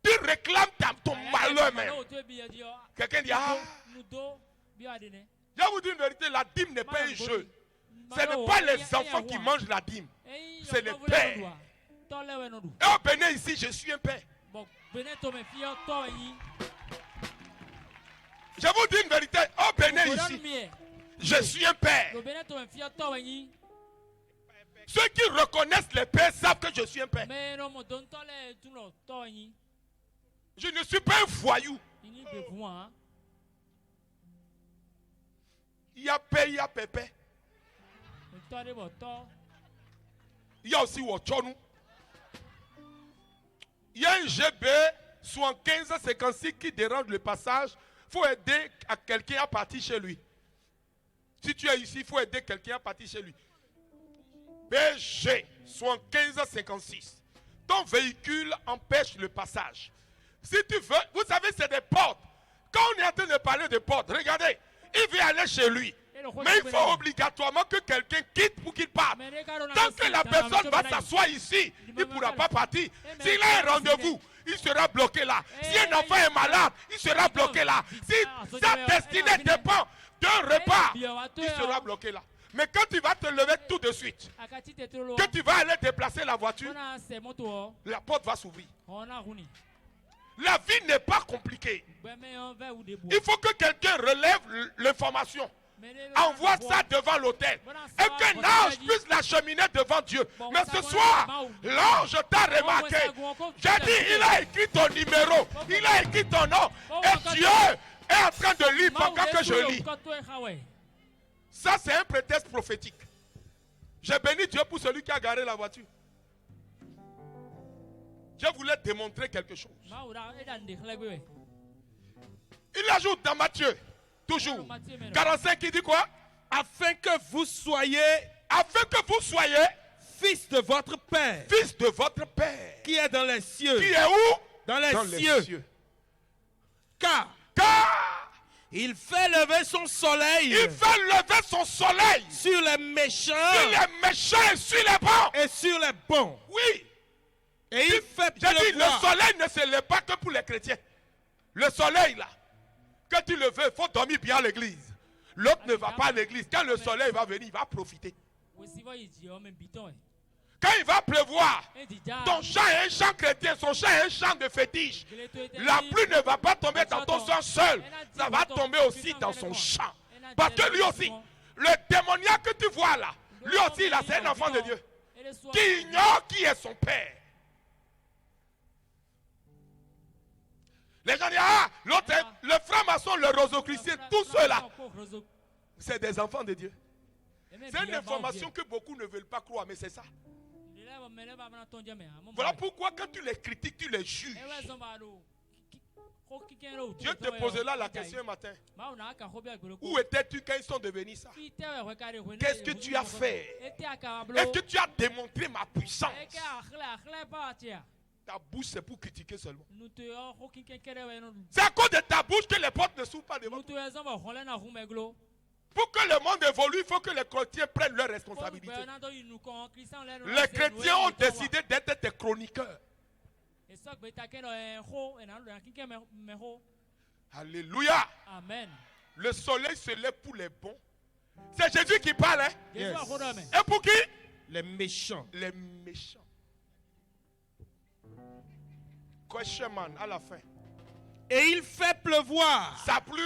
Tu réclames ton malheur même. Quelqu'un dit, Je vous dis une vérité, la dîme n'est pas un jeu. Ce n'est pas les enfants qui mangent la dîme. C'est les pères. Et au Bénin ici, je suis un père. Je vous dis une vérité, au Bénin ici, je suis un père. Ceux qui reconnaissent les pères savent que je suis un père. Je ne suis pas un voyou. Il y a père, il y a pépé. Il y a aussi Wochonou. Il y a un GB 7556 qui dérange le passage. Il faut aider à quelqu'un à partir chez lui. Si tu es ici, il faut aider quelqu'un à partir chez lui. BG 7556. Ton véhicule empêche le passage. Si tu veux, vous savez, c'est des portes. Quand on est en train de parler de portes, regardez, il veut aller chez lui. Mais il faut obligatoirement que quelqu'un quitte pour qu'il parte. Tant que la personne va s'asseoir ici, il ne pourra pas partir. S'il a un rendez-vous, il sera bloqué là. Si un enfant est malade, il sera bloqué là. Si sa destinée dépend d'un repas, il sera bloqué là. Mais quand tu vas te lever tout de suite, que tu vas aller déplacer la voiture, la porte va s'ouvrir. La vie n'est pas compliquée. Il faut que quelqu'un relève l'information. Envoie ça devant l'autel. Et qu'un ange puisse l'acheminer devant Dieu. Mais ce soir, l'ange t'a remarqué. J'ai dit, il a écrit ton numéro. Il a écrit ton nom. Et Dieu est en train de lire pendant que je lis. Ça, c'est un prétexte prophétique. J'ai béni Dieu pour celui qui a garé la voiture. Je voulais démontrer quelque chose. Il ajoute dans Matthieu, toujours, 45, il dit quoi?
Afin que vous soyez
fils de votre Père. Fils de votre Père.
Qui est dans les cieux.
Qui est où?
Dans les cieux. Car il fait lever son soleil.
Il fait lever son soleil.
Sur les méchants.
Sur les méchants et sur les bons.
Et sur les bons.
Oui.
Et il fait pleuvoir.
J'ai dit, le soleil ne se lève pas que pour les chrétiens. Le soleil là, que tu le veux, il faut dormir bien à l'église. L'autre ne va pas à l'église. Quand le soleil va venir, il va profiter. Quand il va pleuvoir, ton champ est un champ chrétien, son champ est un champ de fétiche. La pluie ne va pas tomber dans ton champ seul, ça va tomber aussi dans son champ. Parce que lui aussi, le démoniaque que tu vois là, lui aussi, là, c'est un enfant de Dieu qui ignore qui est son père. Les gens disent, ah, l'autre, le franc-maçon, le rosicrucien, tous ceux-là, c'est des enfants de Dieu. C'est une information que beaucoup ne veulent pas croire, mais c'est ça. Voilà pourquoi quand tu les critiques, tu les juges. Dieu te posait là la question un matin. Où étais-tu quand ils sont devenus ça? Qu'est-ce que tu as fait? Est-ce que tu as démontré ma puissance? Ta bouche c'est pour critiquer seulement. C'est à cause de ta bouche que les portes ne s'ouvrent pas devant toi. Pour que le monde évolue, il faut que les chrétiens prennent leurs responsabilités. Les chrétiens ont décidé d'être des chroniqueurs. Alléluia.
Amen.
Le soleil se lève pour les bons. C'est Jésus qui parle. Hein?
Yes.
Et pour qui?
Les méchants.
Les méchants. Question man, à la fin.
Et il fait pleuvoir
sa pluie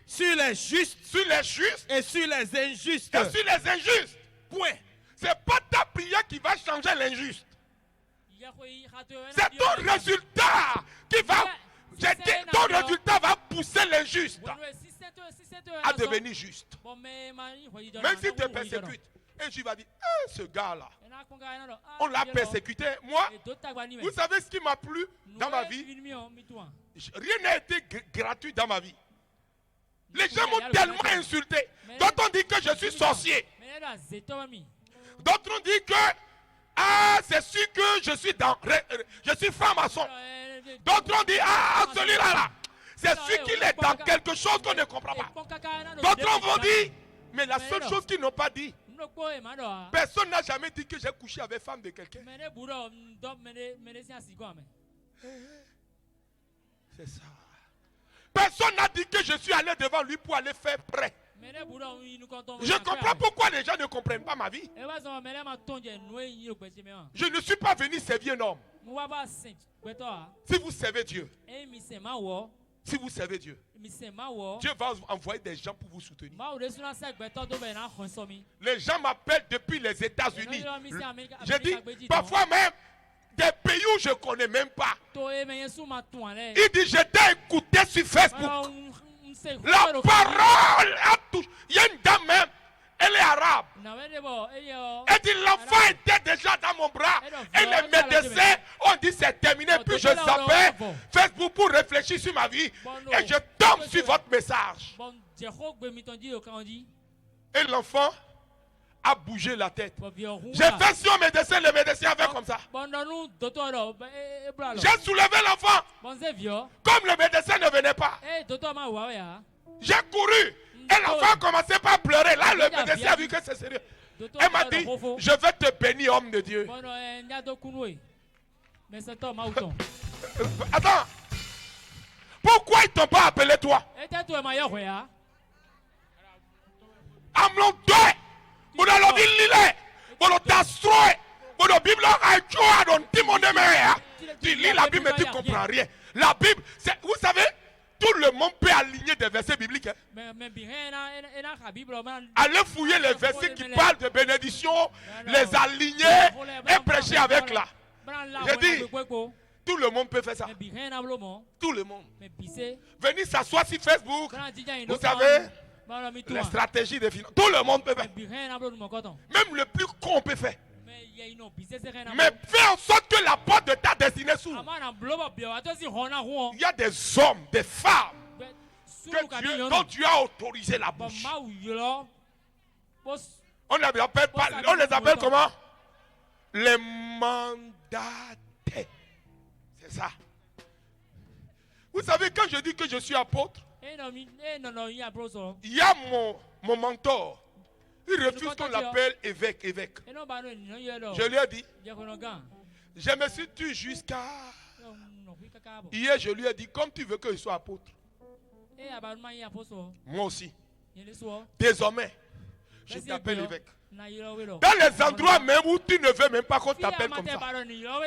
sur les justes,
et
sur les injustes.
Et sur les injustes. Point. C'est pas ta prière qui va changer l'injuste. C'est ton résultat qui va. Ton résultat va pousser l'injuste à devenir juste. Même s'il te persécute. Et tu vas dire, ce gars-là, on l'a persécuté. Moi, vous savez ce qui m'a plu dans ma vie? Rien n'a été gratuit dans ma vie. Les gens m'ont tellement insulté. D'autres ont dit que je suis sorcier. D'autres ont dit que c'est sûr que je suis franc-maçon. D'autres ont dit celui-là, c'est sûr qu'il est dans quelque chose qu'on ne comprend pas. D'autres vont dire, mais la seule chose qu'ils n'ont pas dit, personne n'a jamais dit que j'ai couché avec femme de quelqu'un. C'est ça. Personne n'a dit que je suis allé devant lui pour aller faire prêt. Je comprends pourquoi les gens ne comprennent pas ma vie. Je ne suis pas venu servir un homme. Si vous servez Dieu, si vous servez Dieu, Dieu va envoyer des gens pour vous soutenir. Les gens m'appellent depuis les États-Unis. Je dis, parfois même, des pays où je ne connais même pas. Il dit, je t'ai écouté sur Facebook. La parole a touché. Il y a une dame même, elle est arabe. Elle dit, l'enfant était déjà dans mon bras. Et les médecins ont dit, c'est terminé. Puis je zappais Facebook pour réfléchir sur ma vie. Et je tombe sur votre message. Et l'enfant a bougé la tête. J'ai fait sur le médecin avait comme ça. J'ai soulevé l'enfant. Comme le médecin ne venait pas. J'ai couru. Et l'enfant a commencé par pleurer. Là, le médecin a vu que c'est sérieux. Elle m'a dit, je vais te bénir, homme de Dieu. Attends. Pourquoi ils ne t'ont pas appelé toi? Amlon doit. Vous n'avez pas lire. Vous n'avez pas destroy. Vous n'avez pas tu lis la Bible et tu ne comprends rien. La Bible, vous savez, tout le monde peut aligner des versets bibliques. Hein? Allez fouiller les versets qui parlent de bénédiction, les aligner et prêcher avec là. J'ai dit, tout le monde peut faire ça. Tout le monde. Venir s'asseoir sur Facebook. Vous savez, les stratégies de finances. Tout le monde peut faire. Même le plus con peut faire. Mais fais en sorte que la porte de ta destinée s'ouvre. Il y a des hommes, des femmes dont tu as autorisé la bouche. On les appelle comment? Les mandatés. C'est ça. Vous savez, quand je dis que je suis apôtre, il y a mon mentor. Il refuse qu'on l'appelle évêque. Je lui ai dit, je me suis tué jusqu'à... Hier, je lui ai dit, comme tu veux que je sois apôtre, moi aussi. Désormais, je t'appelle évêque. Dans les endroits même où tu ne veux même pas qu'on t'appelle comme ça,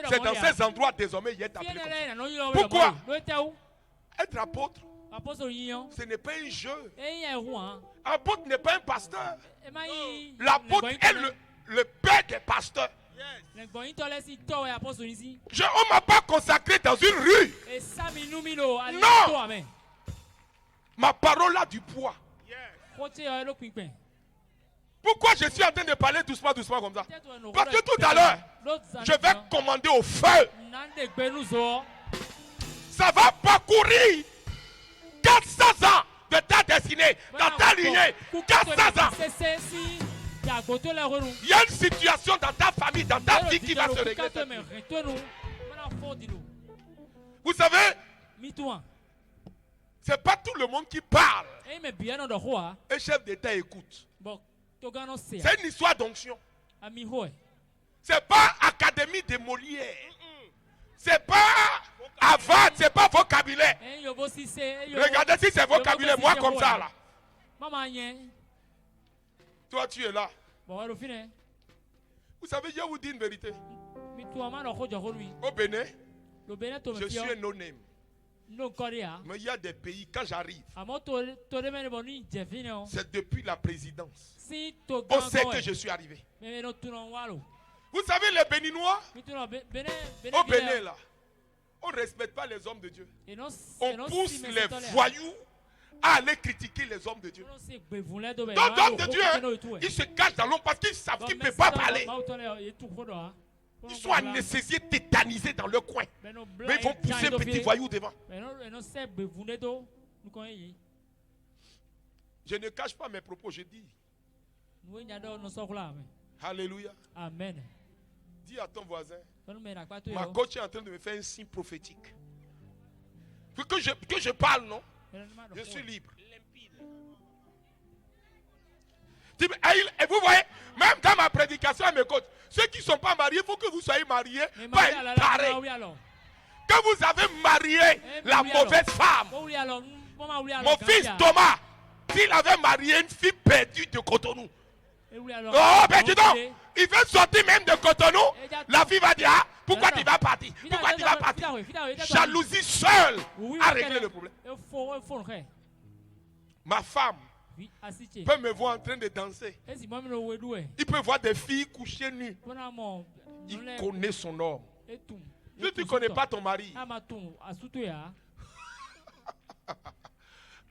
c'est dans ces endroits désormais il est appelé comme ça. Pourquoi? Être apôtre, ce n'est pas un jeu. Apôtre n'est pas un pasteur. L'apôtre est le père des pasteurs. On ne m'a pas consacré dans une rue. Non. Ma parole a du poids. Pourquoi je suis en train de parler doucement comme ça? Parce que tout à l'heure, je vais commander au feu. Ça va parcourir 400 ans de ta destinée, dans ta lignée. 400 ans. Il y a une situation dans ta famille, dans ta vie qui va se régler. Vous savez, c'est pas tout le monde qui parle. Un chef d'État écoute. C'est une histoire d'onction. C'est pas académie de Molière. C'est pas avant, c'est pas vocabulaire. Regardez si c'est vocabulaire, moi comme ça là. Toi tu es là. Vous savez, je vous dis une vérité. Au Bénin, je suis un no-name. Mais il y a des pays, quand j'arrive, c'est depuis la présidence. On sait que je suis arrivé. Vous savez, les Béninois, au Bénin là, on ne respecte pas les hommes de Dieu. On pousse les voyous à aller critiquer les hommes de Dieu. Donc, l'homme de Dieu, ils se cachent dans l'ombre parce qu'ils savent qu'ils ne peuvent pas parler. Ils sont anesthésiés, tétanisés dans leur coin. Mais ils vont pousser un petit voyou devant. Je ne cache pas mes propos, je dis. Alléluia.
Amen.
Dis à ton voisin, ma coach est en train de me faire un signe prophétique. Que je parle, non? Je suis libre. Et vous voyez, même dans ma prédication à mes coachs, ceux qui ne sont pas mariés, il faut que vous soyez mariés. Pas pareil. Quand vous avez marié la mauvaise femme, Mon fils Thomas, s'il avait marié une fille perdue de Cotonou. Oh, ben dis donc, il veut sortir même de Cotonou. La fille va dire, ah, pourquoi tu vas partir? Pourquoi tu vas partir? Jalousie seule a réglé le problème. Ma femme peut me voir en train de danser. Il peut voir des filles couchées nues. Il connaît son homme. Si tu ne connais pas ton mari,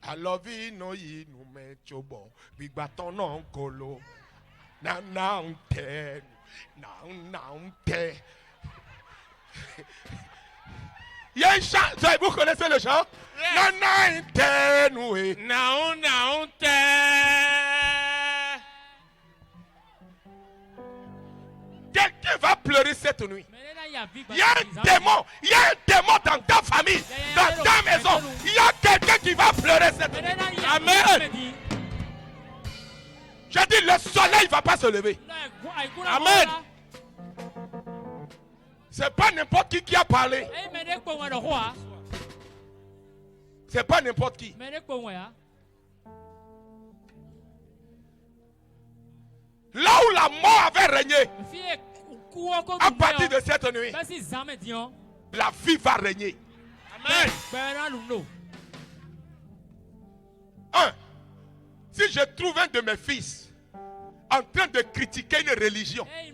alors vino yi nous met chobo, bigba ton oncolo, na unte, na unte. Il y a un chant, vous connaissez le chant? Na unte nous.
Na unte.
Quelqu'un va pleurer cette nuit. Il y a un démon dans ta famille, dans ta maison. Il y a quelqu'un qui va pleurer cette nuit. Amen. Je dis, le soleil ne va pas se lever. Amen. C'est pas n'importe qui a parlé. C'est pas n'importe qui. Là où la mort avait régné, à partir de cette nuit, la vie va régner. Amen. Si je trouve un de mes fils en train de critiquer une religion, tu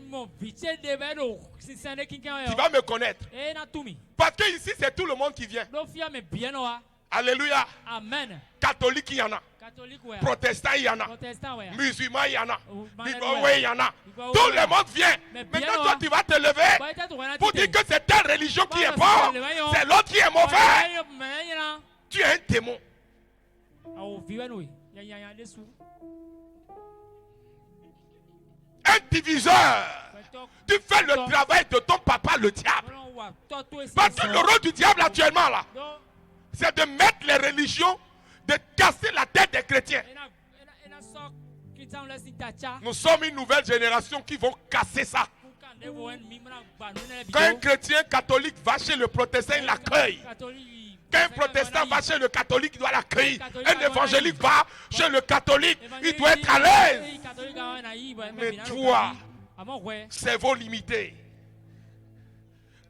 vas me connaître. Parce que ici, c'est tout le monde qui vient. Alléluia.
Amen.
Catholique, il y en a. Protestant, il y en a. Musulman, il y en a. Bigoué, il y en a. Tout le monde vient. Maintenant, toi, tu vas te lever pour dire que c'est ta religion qui est bonne. C'est l'autre qui est mauvais. Tu es un démon. Un diviseur. Tu fais le travail de ton papa, le diable. Parce que le rôle du diable actuellement, là, c'est de mettre les religions, de casser la tête des chrétiens. Nous sommes une nouvelle génération qui vont casser ça. Quand un chrétien catholique va chez le protestant, il l'accueille. Quand un protestant va chez le catholique, il doit l'accueillir. Un évangélique va chez le catholique, il doit être à l'aise. Mais toi, cerveau limité.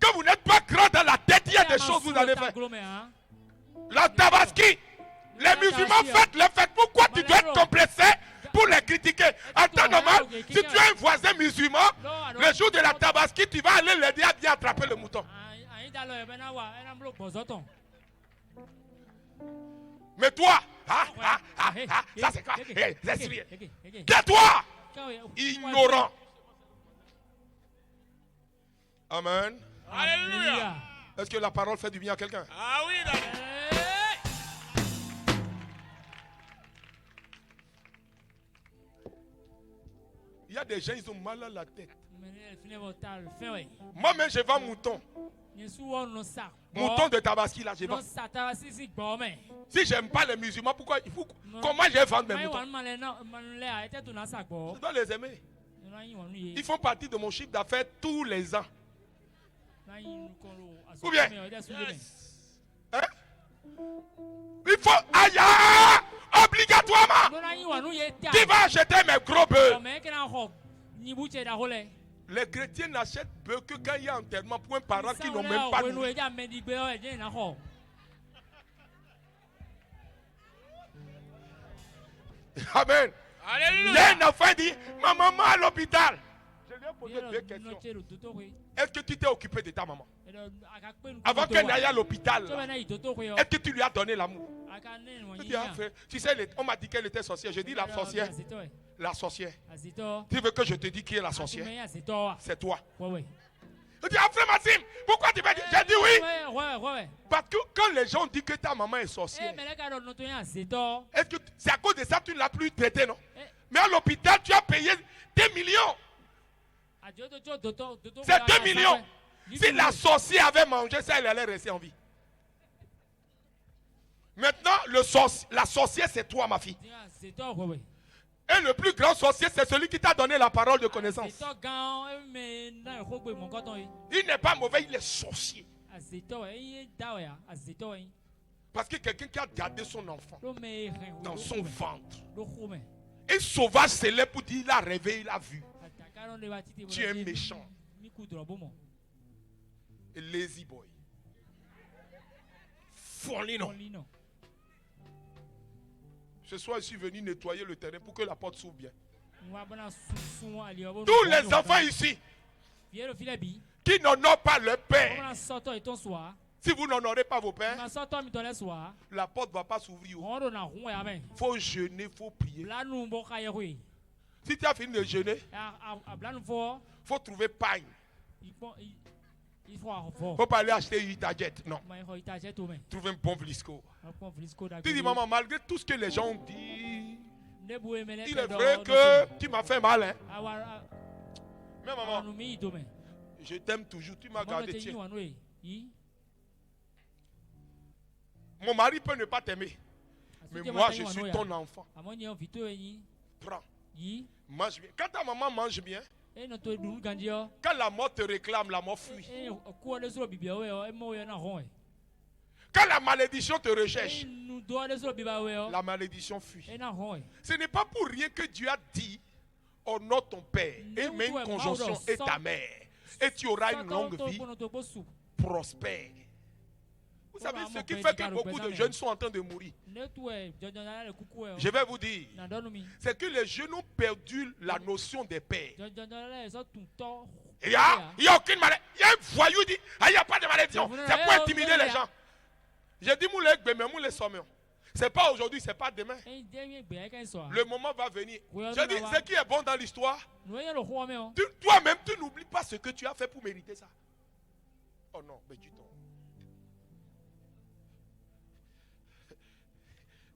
Quand vous n'êtes pas grand dans la tête, il y a des choses que vous allez faire. La tabaski, les musulmans faites-le, faites. Pourquoi tu dois être complexé pour les critiquer? En temps normal, si tu as un voisin musulman, le jour de la tabaski, tu vas aller l'aider à bien attraper le mouton. Mais toi, ça c'est quoi? Tais-toi, ignorant. Amen.
Alléluia.
Est-ce que la parole fait du bien à quelqu'un?
Ah oui,
il y a des gens, ils ont mal à la tête. Moi-même, je vends mouton. Mouton de tabaski, là, je vends. Si j'aime pas les musulmans, pourquoi il faut, comment je vais vendre mes moutons? Je dois les aimer. Ils font partie de mon chiffre d'affaires tous les ans. Ou bien, hein? Il faut, aïe, obligatoirement, tu vas acheter mes gros bœufs. Les chrétiens n'achètent bœufs que quand il y a enterrement pour un parent qui n'ont même pas nourri. Amen.
Alléluia.
Il y a un enfant qui dit, ma maman à l'hôpital. Je lui ai posé deux questions. Est-ce que tu t'es occupé de ta maman? Avant qu'elle n'aille à l'hôpital, est-ce que tu lui as donné l'amour? Je dis, ah, frère, tu sais, on m'a dit qu'elle était sorcière. Je dis, la sorcière. La sorcière. Tu veux que je te dise qui est la sorcière? C'est toi. Je dis, ah, frère Maxime, pourquoi tu m'as dit? J'ai dit oui. Parce que quand les gens disent que ta maman est sorcière, est-ce que c'est à cause de ça que tu ne l'as plus traité, non? Mais à l'hôpital, tu as payé 2 millions. C'est 2 millions. Si la sorcière avait mangé ça, elle allait rester en vie. Maintenant, la sorcière, c'est toi, ma fille. Et le plus grand sorcier, c'est celui qui t'a donné la parole de connaissance. Il n'est pas mauvais, il est sorcier. Parce que quelqu'un qui a gardé son enfant dans son ventre.
ventre.
Un sauvage se lève pour dire il a rêvé, il a vu. Tu es un méchant. A lazy boy. Fourlino. Ce soir, je suis venu nettoyer le terrain pour que la porte s'ouvre bien. Tous les enfants ici qui n'honorent pas leur père, si vous n'honorez pas vos pères, la porte ne va pas s'ouvrir. Il faut jeûner, il faut prier. Si tu as fini de jeûner, il faut trouver pain. Il ne faut pas aller acheter 8 adjettes. Non. Trouve un bon vlisco. Tu dis, maman, malgré tout ce que les gens ont dit, il est vrai que tu m'as fait mal. Hein? Mais maman, je t'aime toujours. Tu m'as gardé. Tiens. Mon mari peut ne pas t'aimer. Mais moi, je suis ton enfant. Prends. Mange bien. Quand ta maman mange bien, quand la mort te réclame, la mort fuit. Quand la malédiction te recherche, la malédiction fuit. Ce n'est pas pour rien que Dieu a dit honore ton père et mets une conjonction et ta mère, et tu auras une longue vie prospère. Vous savez ce qui fait que beaucoup de jeunes sont en train de mourir. Je vais vous dire, c'est que les jeunes ont perdu la notion des pères. Il n'y a aucune maladie. Il y a un voyou qui dit, il n'y a pas de malédiction. C'est pour intimider les gens. J'ai dit, c'est pas aujourd'hui, c'est pas demain. Le moment va venir. J'ai dit, ce qui est bon dans l'histoire, toi-même, tu n'oublies pas ce que tu as fait pour mériter ça. Oh non, mais du temps.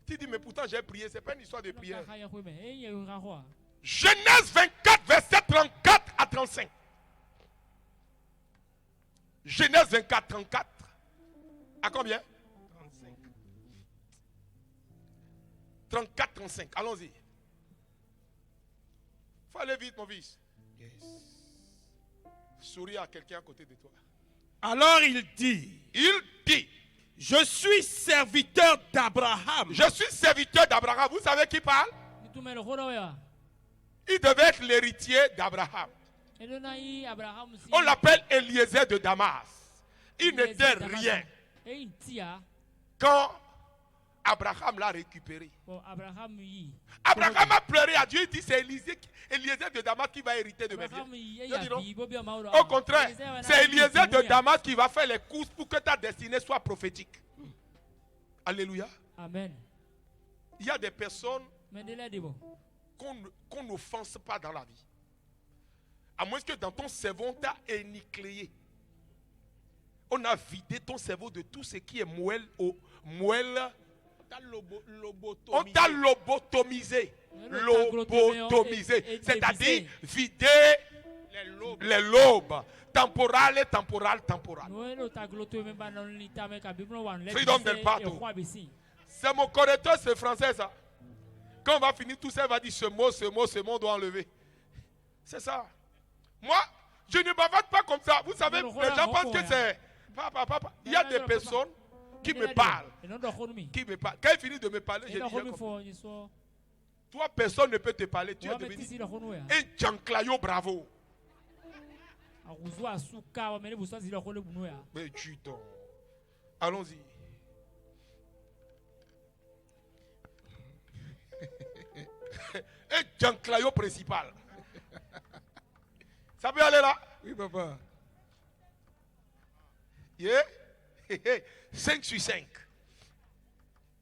Tu dis, mais pourtant j'ai prié, ce n'est pas une histoire de prière. Genèse 24, verset 34 à 35. Genèse 24, 34. À combien? 34, 35. Allons-y. Faut aller vite, mon fils. Yes. Souris à quelqu'un à côté de toi.
Alors il dit, je suis serviteur d'Abraham.
Je suis serviteur d'Abraham. Vous savez qui parle? Il devait être l'héritier d'Abraham. On l'appelle Eliezer de Damas. Il n'était rien quand Abraham l'a récupéré. Abraham a pleuré à Dieu. Il dit, c'est Eliezer de Damas qui va hériter de mes biens. Au contraire, c'est Eliezer de Damas qui va faire les courses pour que ta destinée soit prophétique. Alléluia.
Amen.
Il y a des personnes qu'on n'offense pas dans la vie. À moins que dans ton cerveau, on t'a énucléé. On a vidé ton cerveau de tout ce qui est moelle. On t'a lobotomisé. C'est-à-dire vider les lobes. Temporal. Freedom del partout. C'est mon correcteur, c'est français ça. Quand on va finir tout ça, il va dire ce mot, on doit enlever. C'est ça. Moi, je ne bavarde pas comme ça. Vous savez, les gens pensent que c'est... Il y a des personnes qui me parlent. Quand il finit de me parler, je dis, toi, personne ne peut te parler. Tu es devenu un Janclayo bravo. Mais tu t'en... Allons-y. Un Janclayo principal. Ça peut aller là?
Oui, papa.
Yeah. 5 sur 5.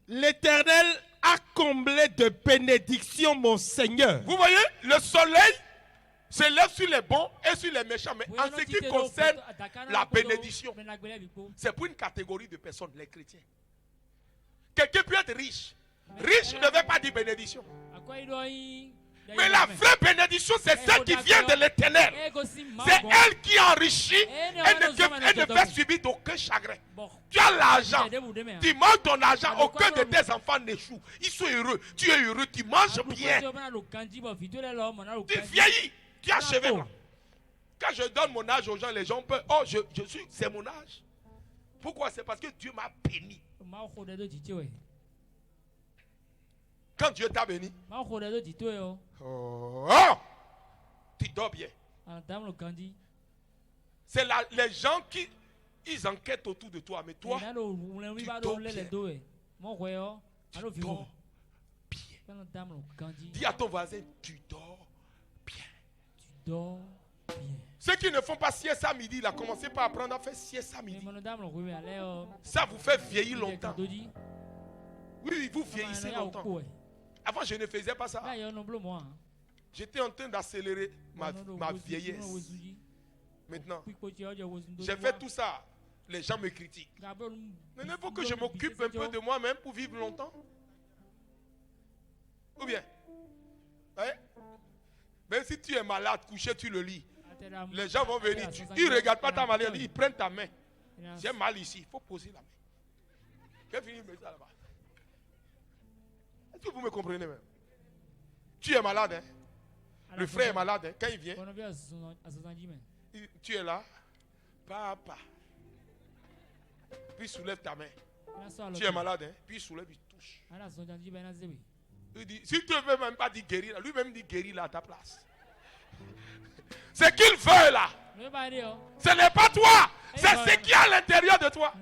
L'Éternel a comblé de bénédictions mon Seigneur.
Vous voyez, le soleil se lève sur les bons et sur les méchants. Mais en ce qui concerne la bénédiction, c'est pour une catégorie de personnes, les chrétiens. Quelqu'un peut être riche. Riche ne veut pas dire bénédiction. Mais la vraie bénédiction, c'est celle qui vient de l'Éternel. C'est elle qui enrichit. Elle ne fait subir d'aucun chagrin. Tu as l'argent. Tu manges ton argent. Aucun de tes enfants n'échoue. Ils sont heureux. Tu es heureux. Tu manges bien. Tu vieillis. Tu as cheveux blancs. Quand je donne mon âge aux gens, les gens peuvent. Oh, c'est mon âge. Pourquoi? C'est parce que Dieu m'a béni.
Ma ko de do jite we.
Quand Dieu t'a béni,
Ma ko de do jite we o.
oh, tu dors bien.
Dame le kandi.
C'est les gens qui ils enquêtent autour de toi. Mais toi,
tu dors bien.
Tu dors bien. Dis à ton voisin, tu dors bien.
Tu dors bien.
Ceux qui ne font pas sieste à midi, là, commencez par apprendre à faire sieste à midi. Ça vous fait vieillir longtemps. Oui, vous vieillissez longtemps. Avant, je ne faisais pas ça. J'étais en train d'accélérer ma vieillesse. Maintenant, j'ai fait tout ça. Les gens me critiquent. Mais il faut que je m'occupe un peu de moi-même pour vivre longtemps. Ou bien, hein? Même si tu es malade, couché, tu le lis. Les gens vont venir. Ils ne regardent pas ta maladie, ils prennent ta main. J'ai mal ici, il faut poser la main. J'ai fini de mettre ça là-bas. Est-ce que vous me comprenez même? Tu es malade, hein? Le frère est malade, hein? Quand il vient, tu es là. Papa. Puis soulève ta main. Tu es malade, hein? Puis soulève, il touche. Il dit, si tu ne veux même pas dire guérir, lui-même dit guérir là à ta place. C'est qu'il veut là. Ce n'est pas toi. C'est ce qui est à l'intérieur de toi.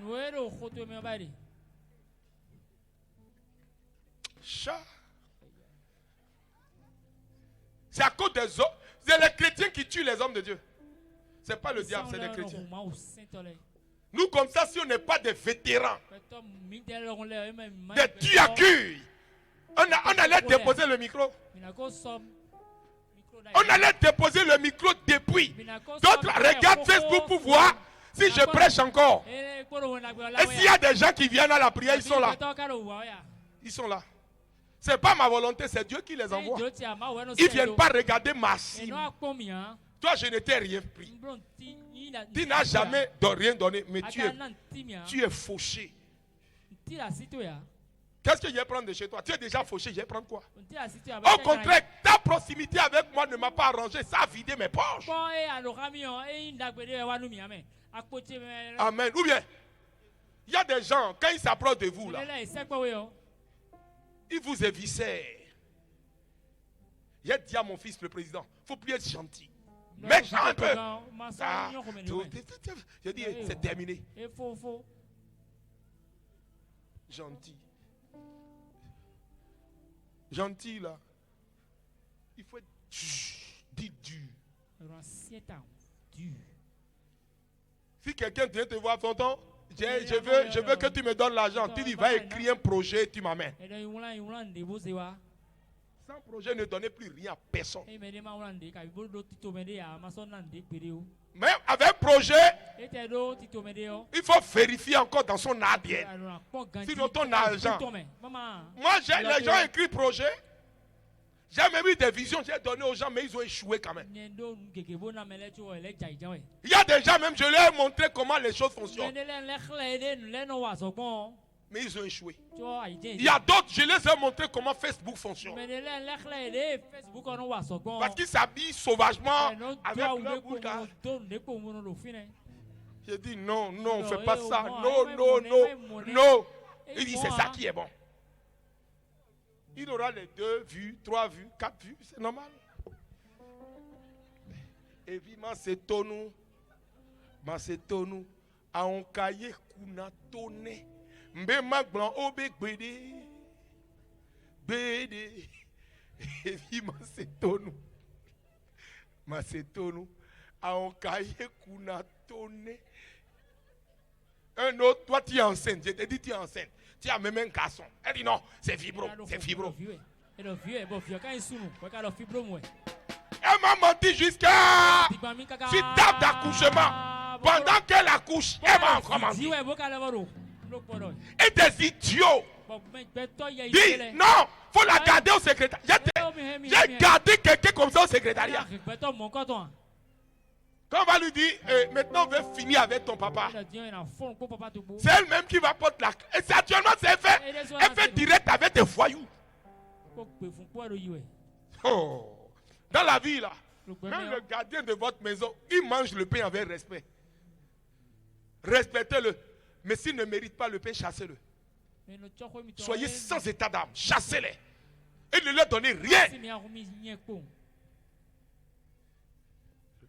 C'est à cause des autres. C'est les chrétiens qui tuent les hommes de Dieu. Ce n'est pas le diable, c'est les chrétiens. Nous, comme ça, si on n'est pas des vétérans, des tuacules, on allait déposer le micro. On allait déposer le micro depuis. D'autres regardent Facebook pour voir si je prêche encore. Et s'il y a des gens qui viennent à la prière, ils sont là. Ils sont là. Ce n'est pas ma volonté, c'est Dieu qui les envoie. Ils ne viennent pas regarder ma cible. Toi, je ne t'ai rien pris. Tu n'as jamais rien donné, mais tu es fauché. Qu'est-ce que je vais prendre de chez toi? Tu es déjà fauché, je vais prendre quoi? Au contraire, ta proximité avec moi ne m'a pas arrangé, ça a vidé mes poches. Amen. Ou bien, il y a des gens, quand ils s'approchent de vous, là, ils vous éviscèrent. J'ai dit à mon fils, le président, il ne faut plus être gentil. Méchant un peu. J'ai dit, c'est terminé. Gentil. Gentil là. Il faut être dit dur. Si quelqu'un vient te voir, tonton, je veux que tu me donnes l'argent. Tu dis, va écrire un projet, tu m'amènes. Sans projet, ne donnez plus rien à personne. Mais avec projet, il faut vérifier encore dans son ADN. Sinon ton argent. Moi, les gens écrit projet. J'ai même eu des visions, j'ai donné aux gens, mais ils ont échoué quand même. Il y a des gens, même je leur ai montré comment les choses fonctionnent. Mais ils ont échoué. Il y a d'autres, je les ai montré comment Facebook fonctionne. Parce qu'ils s'habillent sauvagement avec leur bouche. J'ai dit non, non, on ne fait pas ça. Non, non, non, non. Il dit c'est ça qui est bon. Il aura les 2 vues, 3 vues, 4 vues, c'est normal. Et puis, Macétonou, a on cahier kuna toné. Mbema blanc obe gbede. Gbede. Et puis, Macétonou, a on cahier kuna toné. Un autre, toi tu es enceinte, je te dis tu es enceinte. Tu as même un garçon. Elle dit non, c'est fibro, c'est fibro. Elle m'a menti jusqu'à sur table d'accouchement. Pendant qu'elle accouche, elle m'a encore menti. Et des idiots. Dis non, il faut la garder au secrétariat. J'ai gardé quelqu'un comme ça au secrétariat. Quand on va lui dire, maintenant on veut finir avec ton papa. C'est elle-même qui va porter la... Et c'est actuellement, c'est fait. Elle fait direct avec des voyous. Oh. Dans la vie là, même le gardien de votre maison, il mange le pain avec respect. Respectez-le. Mais s'ils ne méritent pas le pain, chassez-le. Soyez sans état d'âme. Chassez-les. Et ne leur donnez rien.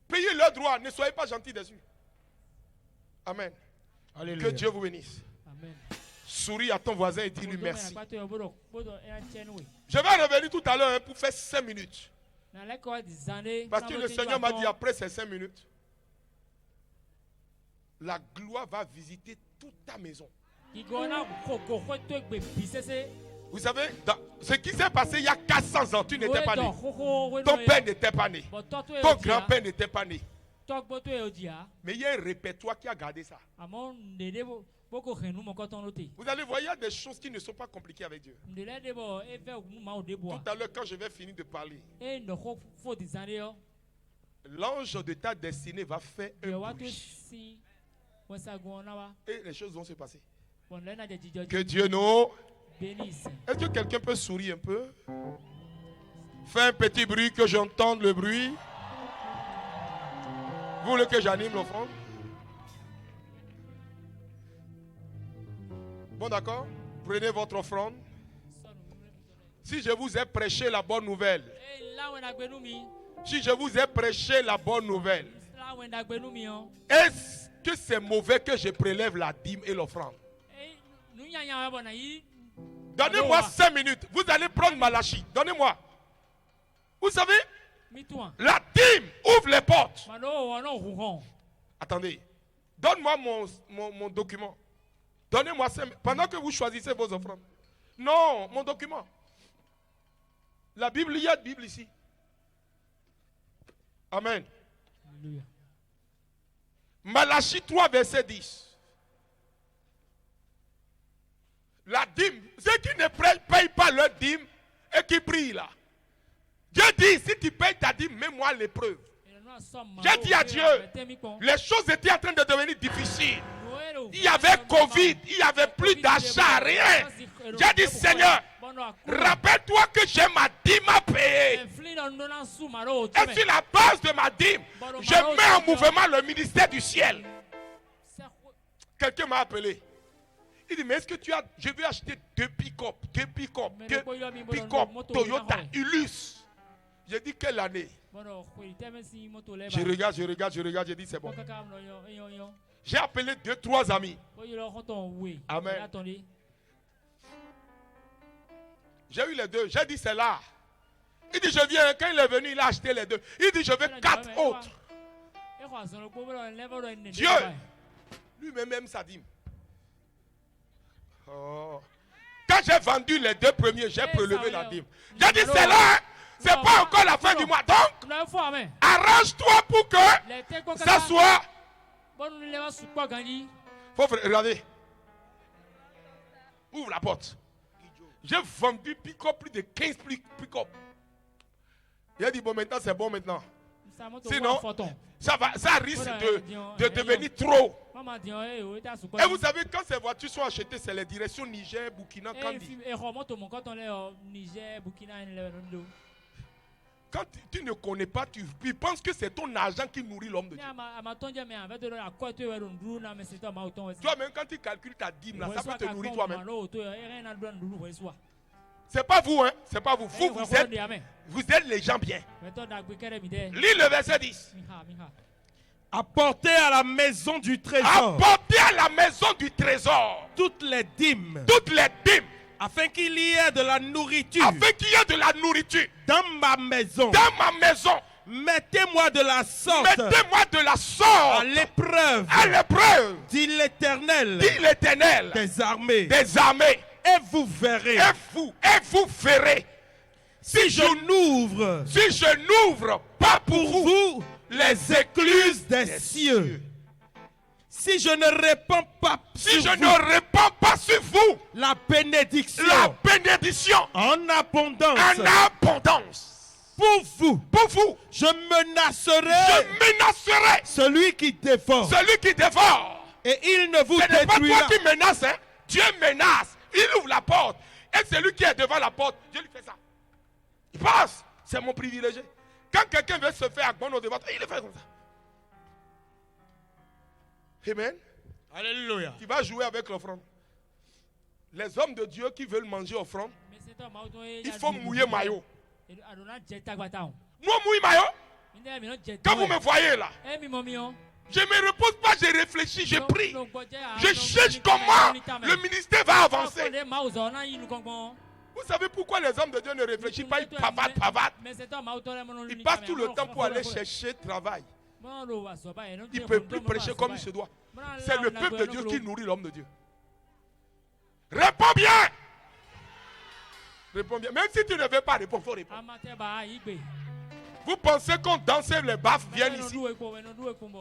Payez leurs droits. Ne soyez pas gentils dessus. Amen.
Alléluia.
Que Dieu vous bénisse.
Amen.
Souris à ton voisin et dis-lui merci. Je vais revenir tout à l'heure pour faire 5 minutes. Parce que le Seigneur m'a dit après ces 5 minutes, la gloire va visiter toute ta maison. Vous savez, ce qui s'est passé il y a 400 ans, tu n'étais pas né. Ton père n'était pas né. Ton grand-père n'était pas né. Mais il y a un répertoire qui a gardé ça. Vous allez voir, il y a des choses qui ne sont pas compliquées avec Dieu. Tout à l'heure, quand je vais finir de parler, l'ange de ta destinée va faire un bruit. Et les choses vont se passer. Que Dieu nous bénisse. Est-ce que quelqu'un peut sourire un peu? Fais un petit bruit que j'entende le bruit. Vous voulez que j'anime l'offrande? Bon, d'accord? Prenez votre offrande. Si je vous ai prêché la bonne nouvelle, si je vous ai prêché la bonne nouvelle, est-ce que c'est mauvais que je prélève la dîme et l'offrande? Donnez-moi 5 minutes. Vous allez prendre Malachie. Donnez-moi. Vous savez, la dîme ouvre les portes. Attendez. Donne-moi mon document. Donnez-moi 5 minutes. Pendant que vous choisissez vos offrandes. Non, mon document. La Bible, il y a de Bible ici. Amen. Alléluia. Malachie 3, verset 10. La dîme, ceux qui ne payent pas leur dîme et qui prient là. Dieu dit, si tu payes ta dîme, mets-moi l'épreuve. J'ai dit à Dieu, les choses étaient en train de devenir difficiles. Il y avait Covid, il n'y avait plus d'achat, rien. J'ai dit, Seigneur, rappelle-toi que j'ai ma dîme à payer. Et sur la base de ma dîme, je mets en mouvement le ministère du ciel. Quelqu'un m'a appelé. Il dit, mais est-ce que tu as... Je vais acheter 2 pick-up Toyota Hilux. J'ai dit, quelle année? Je regarde, j'ai dit, c'est bon. J'ai appelé 2-3 amis. Amen. J'ai eu les 2. J'ai dit, c'est là. Il dit, je viens. Quand il est venu, il a acheté les 2. Il dit, je veux 4 autres. Dieu, lui-même sa dîme. Oh. Quand j'ai vendu les 2 premiers, j'ai prélevé la dîme. J'ai dit, c'est là. C'est pas encore la fin du mois. Donc, arrange-toi pour que ça soit. Faut regarder. Ouvre la porte. J'ai vendu pick-up plus de 15 pick-up. Il a dit, bon, maintenant, c'est bon maintenant. Sinon, ça risque de devenir trop. Et vous savez, quand ces voitures sont achetées, c'est les directions Niger, Burkina, Kandi. Quand tu ne connais pas, tu penses que c'est ton argent qui nourrit l'homme de Dieu. Toi-même, quand tu calcules ta dîme, là, ça peut te nourrir toi-même. C'est pas vous, hein? C'est pas vous. Vous êtes les gens bien. Lis le verset 10.
Apportez à la maison du trésor.
Apportez à la maison du trésor.
Toutes les dîmes.
Toutes les dîmes.
Afin qu'il y ait de la nourriture.
Afin qu'il y ait de la nourriture.
Dans ma maison.
Dans ma maison.
Mettez-moi de la sorte.
Mettez-moi de la sorte.
À l'épreuve.
À l'épreuve.
Dit l'Éternel.
Dit l'Éternel.
Des armées.
Des armées.
Et vous verrez.
Et vous verrez.
Si je
n'ouvre pas pour vous
les écluses des cieux. Si je ne répands pas
sur vous
la bénédiction en abondance. Pour vous, je menacerai celui qui dévore. Et il ne vous détruira.
Ce n'est pas toi qui menace, hein? Dieu menace. Il ouvre la porte. Et celui qui est devant la porte, Dieu lui fait ça. Il passe. C'est mon privilégié. Quand quelqu'un veut se faire agbono devant toi, il le fait comme ça. Amen.
Alléluia.
Tu vas jouer avec l'offrande. Les hommes de Dieu qui veulent manger offrande, il faut mouiller maillot. Moi, mouille maillot. Quand vous me voyez là, je ne me repose pas, je réfléchis, je prie. Je cherche comment le ministère va avancer. Vous savez pourquoi les hommes de Dieu ne réfléchissent pas, ils pavadent. Ils passent tout le temps pour aller chercher travail. Ils ne peuvent plus prêcher comme il se doit. C'est le peuple de Dieu qui nourrit l'homme de Dieu. Réponds bien. Réponds bien. Même si tu ne veux pas répondre, il faut répondre. Vous pensez qu'on dansait les baffes viennent ici?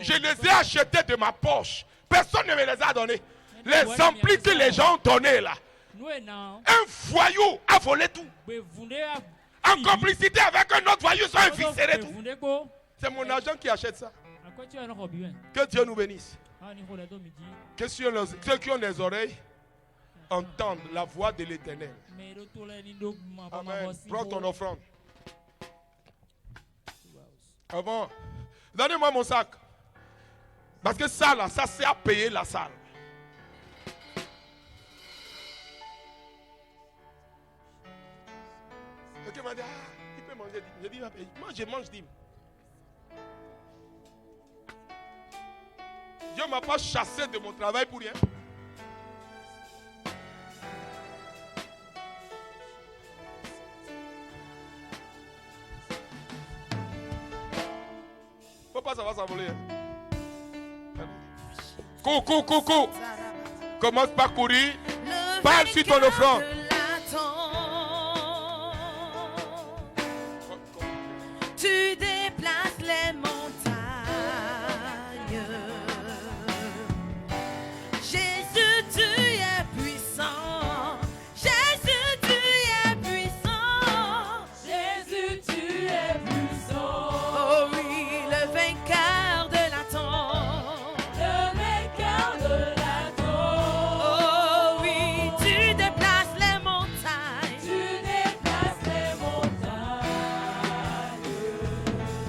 Je les ai achetés de ma poche. Personne ne me les a donnés. Les amplis que les gens ont donnés là. Un voyou a volé tout. En complicité avec un autre voyou, ils ont éviscéré tout. C'est mon argent qui achète ça. Que Dieu nous bénisse. Que ceux qui ont les oreilles entendent la voix de l'Éternel. Amen. Prends ton offrande. Avant, donnez-moi mon sac. Parce que ça là, ça c'est à payer la salle. Quelqu'un m'a dit, il peut manger 10. Je dis, moi je mange 10. Dieu ne m'a pas chassé de mon travail pour rien. Faut pas savoir s'envoler. Cours. Commence par courir. Parle sur ton offrande.
Tu déplaces les montagnes. Jésus, tu es puissant. Jésus, tu es puissant. Jésus, tu es puissant. Oh oui, le vainqueur de la tombe. Le vainqueur de la tombe. Oh oui, tu déplaces les montagnes. Tu déplaces les montagnes.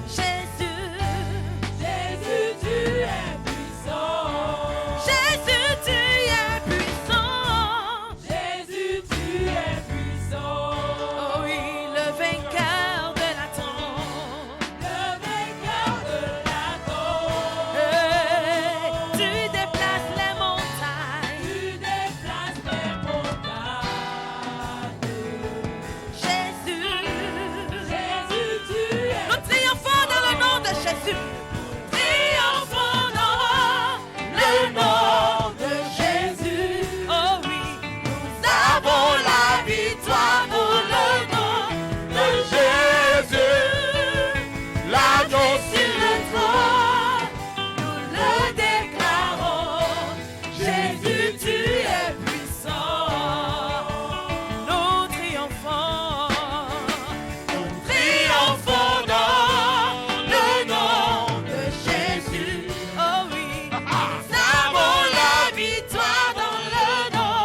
Jésus, Jésus, tu es puissant. Jésus, tu es puissant. Jésus, tu es puissant. Oh oui, le vainqueur de la tombe. Le vainqueur de la tombe. Tu déplaces les montagnes. Tu déplaces les montagnes. Jésus, Jésus, tu es. Nous triomphons dans le nom de Jésus. Triomphons dans le nom de Jésus. Oh oui, nous avons la victoire pour le nom de Jésus. L'agneau sur le trône, nous le déclarons. Jésus, tu es puissant. Nous triomphons. Nous triomphons dans le nom de Jésus. Oh oui, nous avons la victoire dans le nom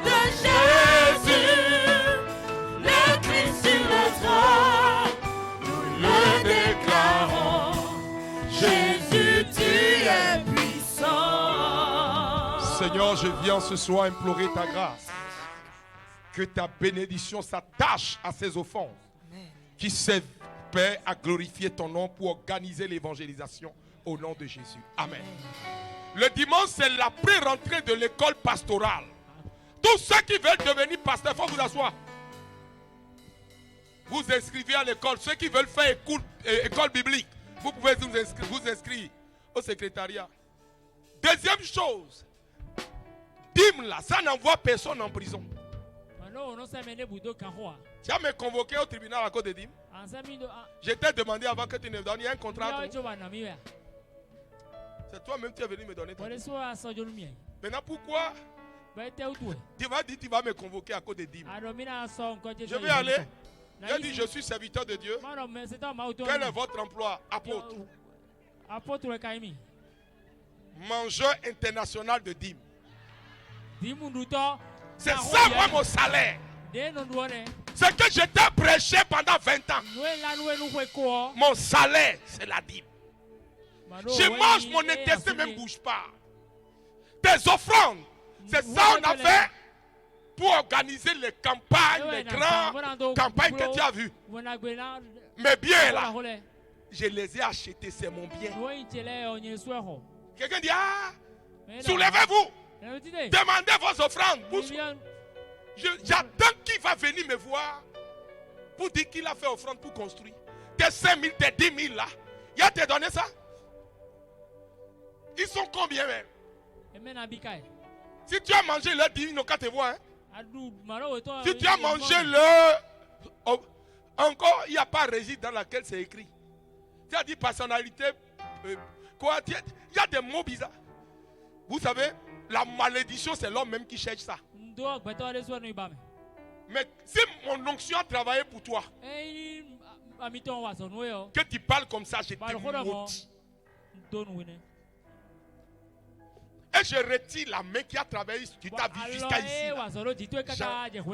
de Jésus. Le Christ sur le trône, nous le déclarons. Jésus, tu es puissant.
Seigneur, je viens ce soir implorer ta grâce. Que ta bénédiction s'attache à ces offenses. Qui servent, Père, à glorifier ton nom pour organiser l'évangélisation au nom de Jésus. Amen. Le dimanche, c'est la pré-rentrée de l'école pastorale. Tous ceux qui veulent devenir pasteur, il faut vous asseoir. Vous inscrivez à l'école. Ceux qui veulent faire école biblique, vous pouvez vous inscrire au secrétariat. Deuxième chose, dîme là, ça n'envoie personne en prison. Tu as me convoqué au tribunal à cause de dîme. Je t'ai demandé avant que tu ne me donnes un contrat. C'est toi-même qui es venu me donner ton dîme. Maintenant, pourquoi tu vas dire tu vas me convoquer à cause de dîme? Je vais aller. J'ai dit je suis serviteur de Dieu. Quel est votre emploi? Apôtre. Mangeur international de dîme. C'est ça moi mon salaire. Ce que je t'ai prêché pendant 20 ans. Mon salaire, c'est la dîme. Je mange, mon intestin même ne bouge pas. tes offrandes. C'est ça qu'on a fait pour organiser les campagnes, les grandes campagnes que tu as vues. Mais bien là, je les ai achetés, c'est mon bien. Quelqu'un dit, ah, soulevez-vous, demandez vos offrandes. J'attends qu'il va venir me voir pour dire qu'il a fait offrande pour construire. Tes 5 000, tes 10 000 là, il a te donné ça. Ils sont combien même? Si tu as mangé leur 10 000, ils n'ont qu'à te voir. Hein? Si tu as mangé leur... Encore, il n'y a pas régime dans laquelle c'est écrit. Tu as dit personnalité. Quoi? Il y a des mots bizarres. Vous savez, la malédiction, c'est l'homme même qui cherche ça. Mais si mon onction a travaillé pour toi, que tu parles comme ça, je te maudis. Et je retire la main qui a travaillé sur ta vie jusqu'à ici.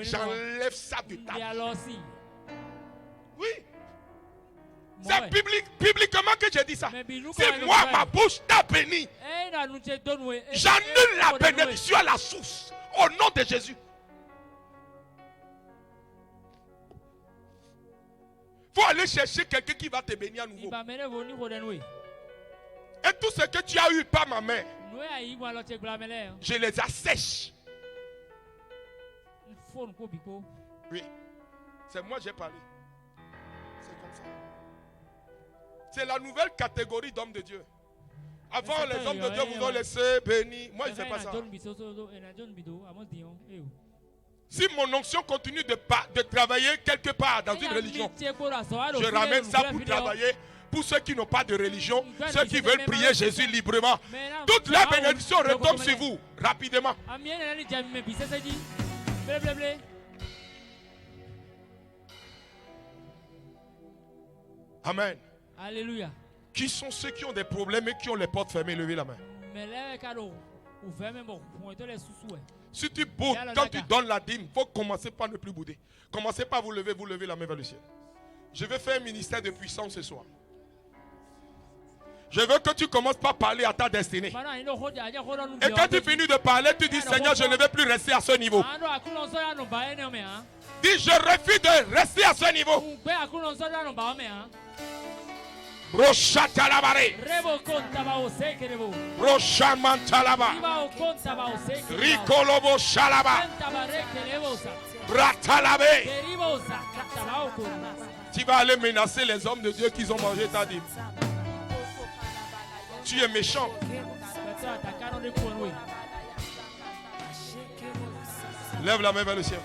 J'enlève ça de ta vie. Oui. C'est bibliquement que je dis ça. Si moi, ma bouche t'a béni, j'annule la bénédiction à la source. Au nom de Jésus. Il faut aller chercher quelqu'un qui va te bénir à nouveau. Et tout ce que tu as eu par ma main, je les assèche. Oui. C'est moi j'ai parlé. C'est comme ça. C'est la nouvelle catégorie d'hommes de Dieu. Avant, les hommes de Dieu vous ont laissé bénir. Moi, je ne fais pas ça. Si mon onction continue de travailler quelque part dans une religion, je ramène ça pour travailler pour ceux qui n'ont pas de religion, ceux qui veulent prier Jésus librement. Toute la bénédiction retombe sur vous rapidement. Amen.
Alléluia.
Qui sont ceux qui ont des problèmes et qui ont les portes fermées? Levez la main. Si tu boudes, quand tu donnes la dîme, il faut commencer par ne plus bouder. Commencez par vous lever la main vers le ciel. Je vais faire un ministère de puissance ce soir. Je veux que tu commences par parler à ta destinée. Et quand tu finis de parler, tu dis, Seigneur, je ne vais plus rester à ce niveau. Dis, je refuse de rester à ce niveau. Brochatalabare. Brochamantalaba. Rikolobo Shalaba. Bratalabe. Tu vas aller menacer les hommes de Dieu qui ont mangé ta dîme. Tu es méchant. Lève la main vers le ciel.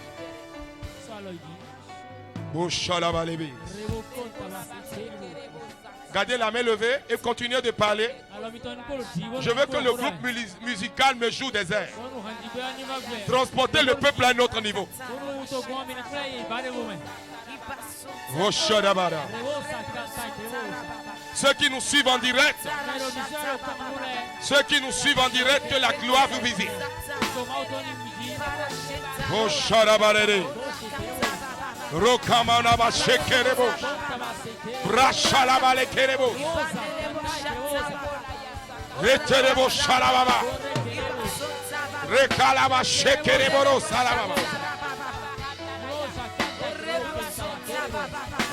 Gardez la main levée et continuez de parler. Je veux que le groupe musical me joue des airs. Transportez le peuple à un autre niveau. Ceux qui nous suivent en direct, que la gloire vous visite. Rokamana Shekerebo, Brashalabale Kerebo, Reterebo Shalababa, Rekalaba Shekerebo Salababa.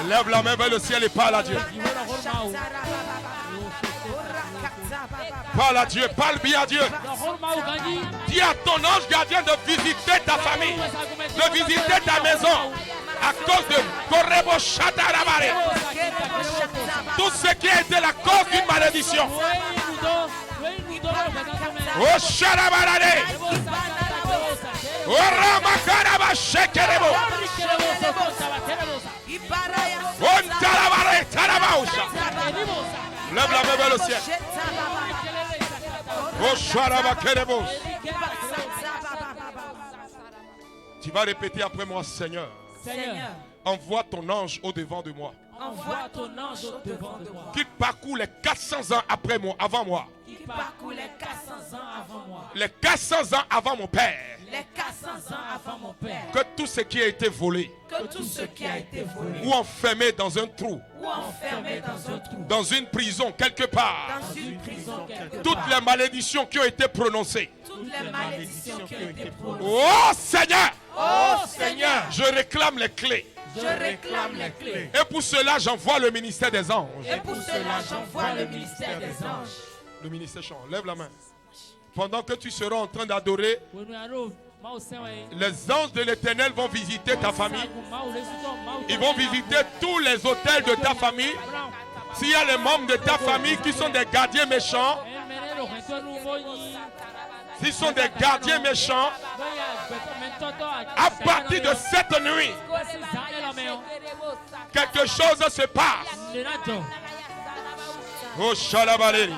Lève la main vers le ciel et parle à Dieu. Parle à Dieu, parle bien à Dieu. Dis à ton ange gardien de visiter ta famille, de visiter ta maison. À cause de Korebo Shatarabare. Tout ce qui a été la cause d'une malédiction. Oh Sharabarade. Oh Ramakaraba Shekerebo. Oh Ntarabare Tarabausha. Lève la main vers le ciel. Oh Sharabakerebo. Tu vas répéter après moi, Seigneur.
Seigneur,
envoie ton ange au-devant de moi.
Envoie ton ange au-devant de moi.
Qu'il parcourt les 400 ans après moi, avant moi.
Qu'il parcourt les 400 ans avant moi.
Les 400 ans avant mon père.
les 400 ans avant mon père.
Que tout ce qui a été volé
Que tout ce qui a été volé
ou enfermé dans un trou,
ou enfermé dans un trou,
dans une prison quelque part,
dans une prison quelque
toutes
part,
les malédictions qui ont été prononcées.
toutes les malédictions qui ont été prononcées.
Oh Seigneur,
Oh Seigneur,
je réclame les clés.
je réclame les clés.
Et pour cela, j'envoie le ministère des anges.
Et pour cela, j'envoie le ministère des anges.
Le ministère chant, lève la main. Pendant que tu seras en train d'adorer, les anges de l'Éternel vont visiter ta famille. Ils vont visiter tous les hôtels de ta famille. S'il y a les membres de ta famille qui sont des gardiens méchants, s'ils sont des gardiens méchants, à partir de cette nuit, quelque chose se passe. Oh Shalabalere,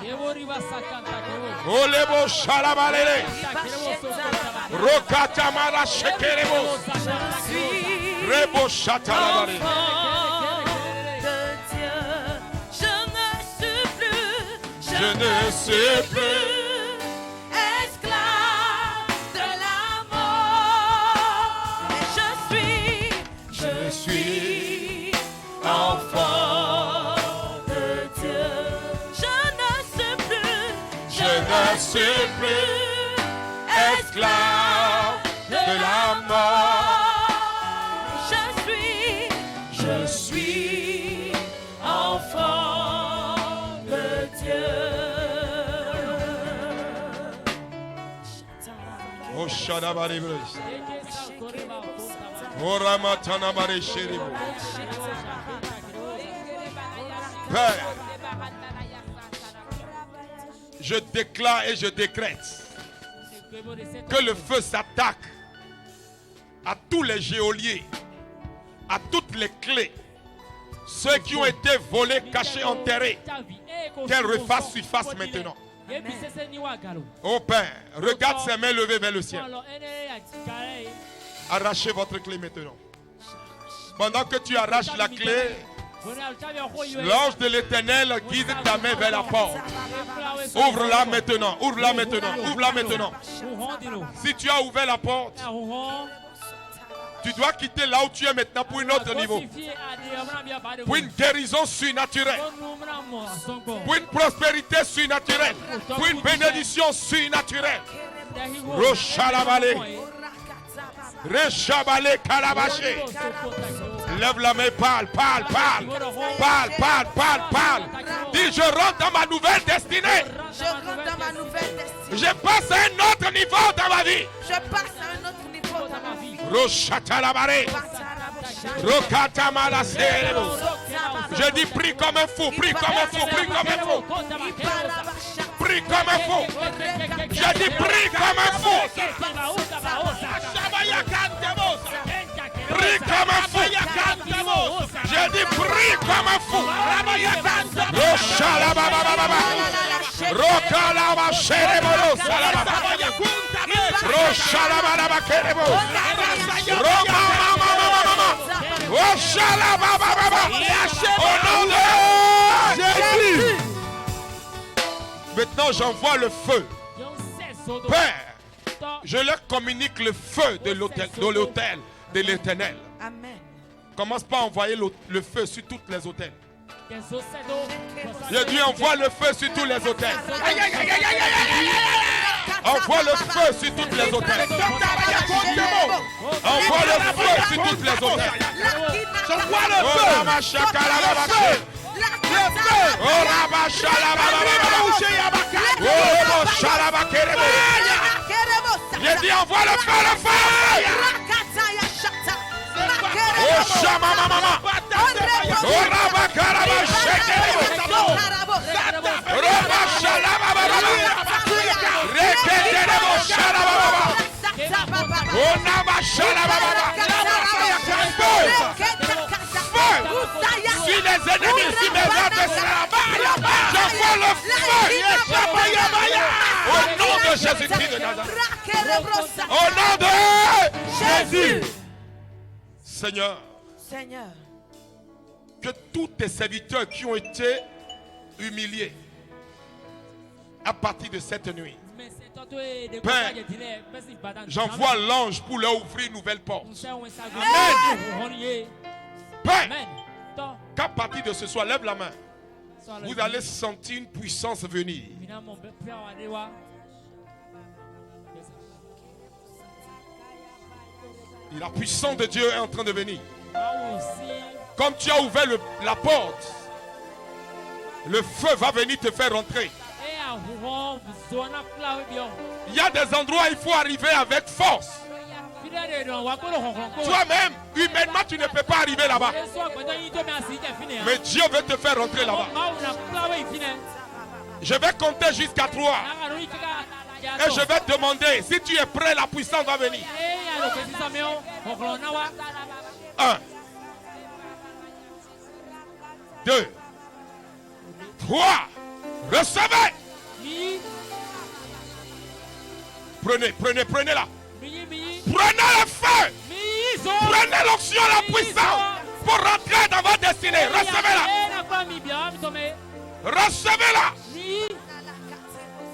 oh Lebo Shalabalere, Rokatamara Shekerebo, Rebo Shatalabale. Je ne suis plus
esclave de la mort. Et je suis enfant de Dieu. Je ne suis plus
esclave de la mort.
Je suis enfant de Dieu.
Oh Shalabalere, oh Ramatanabare Sherebo. Père, je déclare et je décrète que le feu s'attaque à tous les geôliers, à toutes les clés, ceux qui ont été volés, cachés, enterrés, qu'elles refassent surface maintenant. Oh Père, regarde ses mains levées vers le ciel. Arrachez votre clé maintenant. Pendant que tu arraches la clé, l'ange de l'Éternel guide ta main vers la porte. Ouvre-la maintenant, ouvre-la maintenant, ouvre-la maintenant. Si tu as ouvert la porte, tu dois quitter là où tu es maintenant pour un autre niveau. Pour une guérison surnaturelle. Pour une prospérité surnaturelle. Pour une bénédiction surnaturelle. Rochalabale. Rechabale Kalabaché. Lève la main, parle. Dis, je rentre dans ma nouvelle destinée.
Je rentre dans ma nouvelle destinée.
Je passe à un autre niveau dans ma vie.
Je passe à un autre niveau dans ma vie.
Rochatalabare. Rokatamala Serebo. Je dis prie comme un fou, prie comme un fou, prie comme un fou. Prie comme un fou. Je dis prie comme un fou. Prie comme un fou. Je dis prie comme un fou. Rochalabababa. Rokalaba Serebo. Rochalababa Kerebo. Au nom de Jésus. Maintenant j'envoie le feu. Père, je leur communique le feu de l'autel de l'Éternel.
Amen.
Commence pas à envoyer le feu sur tous les hôtels. Je dis envoie le feu sur tous les hôtels. Envoie le feu sur tous les hôtels. Envoie le feu sur tous les hôtels. J'envoie le feu. Je dis envoie le feu, Oh Shama Mama. Oh Rabakaraba Shekerebo. Roba Shalaba Baba. Reketerebo Shalaba Baba. Oh Naba Shalaba Baba. Feu. Si les ennemis, si mes adversaires, j'envoie le feu. Au nom de Jésus-Christ de Nazareth. Au nom de Jésus. Seigneur, que tous tes serviteurs qui ont été humiliés à partir de cette nuit, Père, j'envoie l'ange pour leur ouvrir une nouvelle porte.
Amen.
Père, qu'à partir de ce soir, lève la main. Vous allez sentir une puissance venir. Et la puissance de Dieu est en train de venir. Comme tu as ouvert la porte, le feu va venir te faire rentrer. Il y a des endroits où il faut arriver avec force. Toi-même, humainement, tu ne peux pas arriver là-bas. Mais Dieu veut te faire rentrer là-bas. Je vais compter jusqu'à 3. Et je vais te demander, si tu es prêt, la puissance va venir. 1, 2, 3. Recevez. Prenez là. Prenez le feu. Prenez l'onction, la puissance pour rentrer dans votre destinée. Recevez-la. Recevez-la.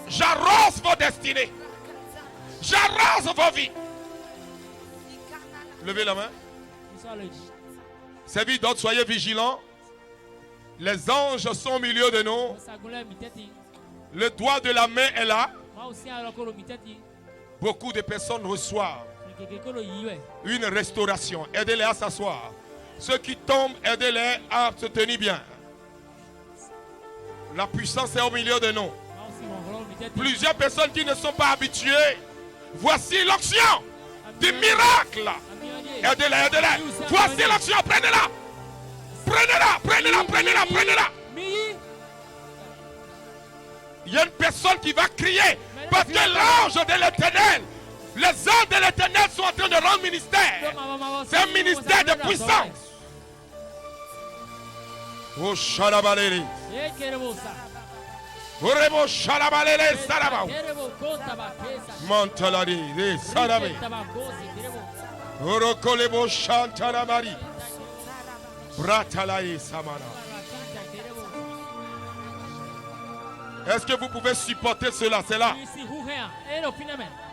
J'arrose vos destinées. J'arrose vos vies. Levez la main. Serviteurs d'autres, soyez vigilants. Les anges sont au milieu de nous. Le doigt de la main est là. Beaucoup de personnes reçoivent une restauration. Aidez-les à s'asseoir. Ceux qui tombent, aidez-les à se tenir bien. La puissance est au milieu de nous. Plusieurs personnes qui ne sont pas habituées. Voici l'onction du miracle. Aidez-les, aidez-les. Voici l'onction, prenez-la. Prenez-la, prenez-la, prenez-la, prenez-la. Il y a une personne qui va crier parce que l'ange de l'Éternel, les anges de l'Éternel sont en train de rendre ministère. C'est un ministère de puissance. Oh, Shalabalele. Oremo Shalabalele Saraba. Mantalari, de Sarabe. Orokolebo Shantalamari. Bratalae Samana. Est-ce que vous pouvez supporter cela? C'est là.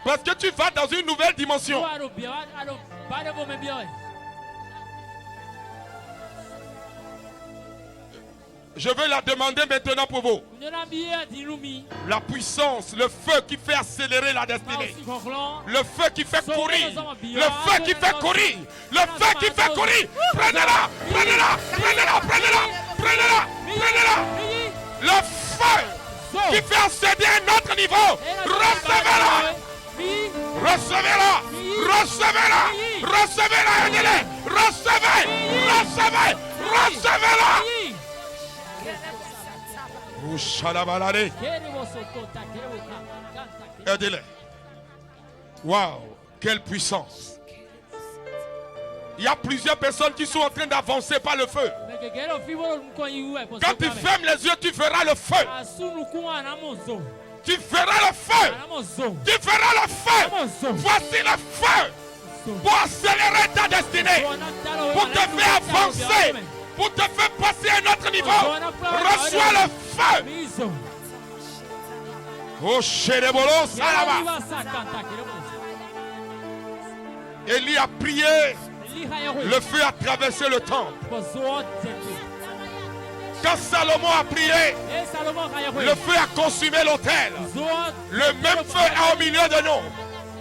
Parce que tu vas dans une nouvelle dimension. Je veux la demander maintenant pour vous. La puissance, le feu qui fait accélérer la destinée. Le feu qui fait courir. Le feu qui fait courir. Le feu qui fait courir. Prenez-la, prenez-la, prenez-la, prenez-la, prenez-la, prenez-la. Le feu qui fait accéder à un autre niveau. Recevez-la. Recevez-la. Recevez-la. Recevez-la. Aidez-les. Recevez. Recevez. Recevez-la. Aidez-les. Waouh, quelle puissance. Il y a plusieurs personnes qui sont en train d'avancer par le feu. Quand tu fermes les yeux, tu verras le feu. Tu verras le feu. Tu verras le feu. Voici le feu pour accélérer ta destinée, pour te faire avancer, pour te faire passer à un autre niveau. Reçois le feu. Oh, Chérebolo, Salama. Élie a prié. Le feu a traversé le temple. Quand Salomon a prié, le feu a consumé l'autel. Le même feu est au milieu de nous.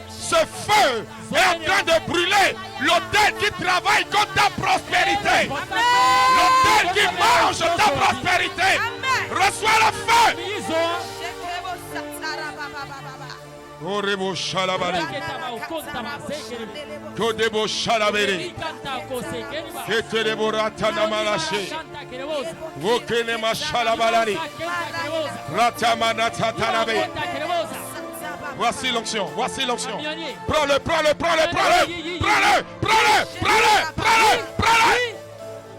Ce feu est en train de brûler l'autel qui travaille contre ta prospérité. L'autel qui mange ta prospérité. Reçois le feu. Orebo Shalabari. Kodebo Shalaberi. Keterebo Ratana Malache. Wokenema Shalabalari. Ratamana Tatanabe. Voici l'onction, voici l'onction. Prends-le, prends-le, prends-le, prends-le. Prends-le, prends-le, prends-le, prends-le, prends-le.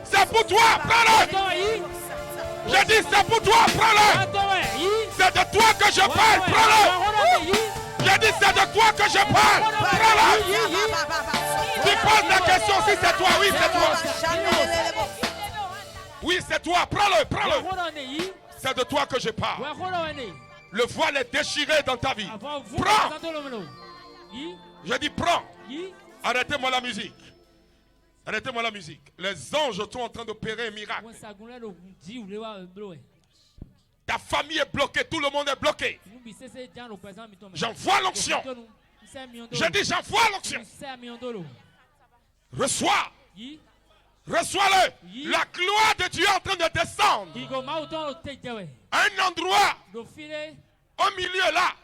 C'est pour toi, prends-le. Je dis c'est pour toi, prends-le. C'est de toi que je parle, prends-le. Je dis c'est de toi que je parle, prends-le. Tu poses la question si c'est toi, oui c'est toi. Oui c'est toi, prends-le, prends-le. C'est de toi que je parle. Le voile est déchiré dans ta vie. Prends. Je dis prends. Arrêtez-moi la musique. Arrêtez-moi la musique. Les anges sont en train d'opérer un miracle. Ta famille est bloquée, tout le monde est bloqué. J'envoie l'onction. Je dis j'envoie l'onction. Reçois. Reçois-le. La gloire de Dieu est en train de descendre. Un endroit au milieu là,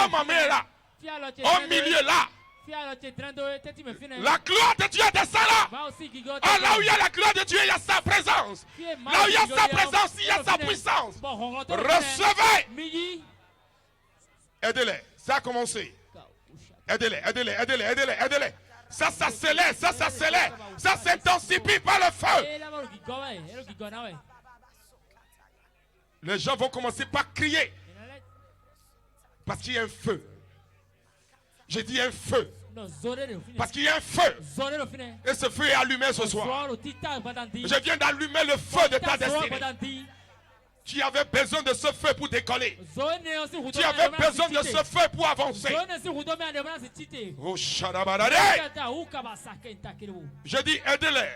ma mère là. Au milieu là. La gloire de Dieu descend là. Ah, là où il y a la gloire de Dieu, il y a sa présence. Là où il y a sa présence, il y a sa puissance. Recevez. Aidez-les. Ça a commencé. Aidez-les. Ça s'accélère. Ça s'intensifie par le feu. Les gens vont commencer par crier. Parce qu'il y a un feu. J'ai dit un feu. Parce qu'il y a un feu. Et ce feu est allumé ce soir. Je viens d'allumer le feu de ta destinée. Tu avais besoin de ce feu pour décoller. Tu avais besoin de ce feu pour avancer. Oh, je dis aidez-les.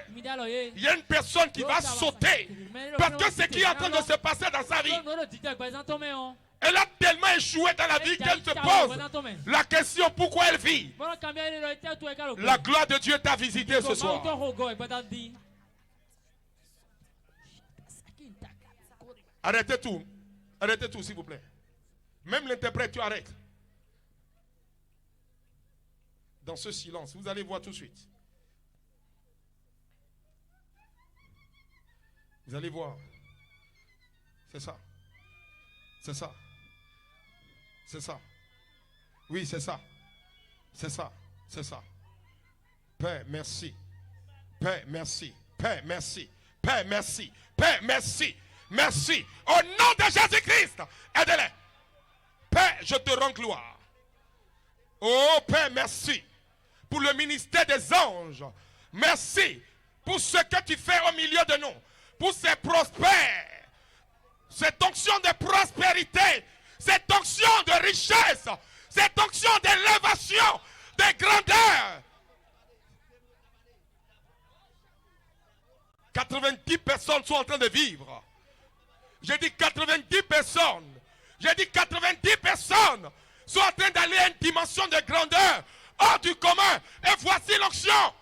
Il y a une personne qui va sauter. Parce que ce qui est en train de se passer dans sa vie. Elle a tellement échoué dans la vie qu'elle se pose la question pourquoi elle vit. La gloire de Dieu t'a visité ce soir. Arrêtez tout s'il vous plaît. Même l'interprète, tu arrêtes. Dans ce silence, vous allez voir tout de suite. Vous allez voir. C'est ça. Oui, c'est ça. Père, merci. Merci. Au nom de Jésus-Christ, aidez-les. Père, je te rends gloire. Oh Père, merci pour le ministère des anges. Merci pour ce que tu fais au milieu de nous. Pour ces prospères. Cette onction de prospérité. Cette onction de richesse. Cette onction d'élévation. De grandeur. 90 personnes sont en train de vivre. J'ai dit 90 personnes. Sont en train d'aller à une dimension de grandeur hors du commun. Et voici l'onction.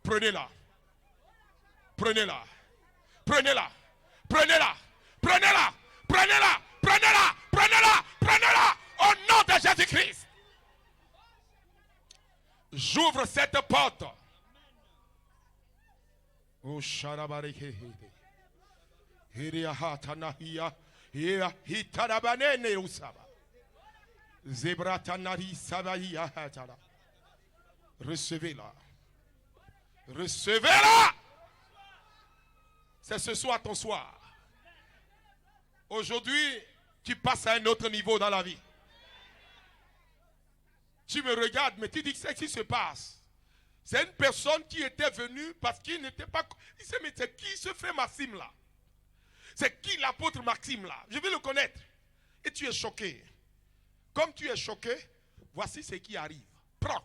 Prenez-la. Au nom de Jésus-Christ. J'ouvre cette porte. Oh, Sharabareke. Recevez-la. C'est ce soir ton soir. Aujourd'hui, tu passes à un autre niveau dans la vie. Tu me regardes, mais tu dis que c'est ce qui se passe. C'est une personne qui était venue parce qu'il n'était pas... Il s'est dit, c'est qui ce frère Maxime là? C'est qui l'apôtre Maxime là? Je vais le connaître. Et tu es choqué. Comme tu es choqué, voici ce qui arrive. Prends.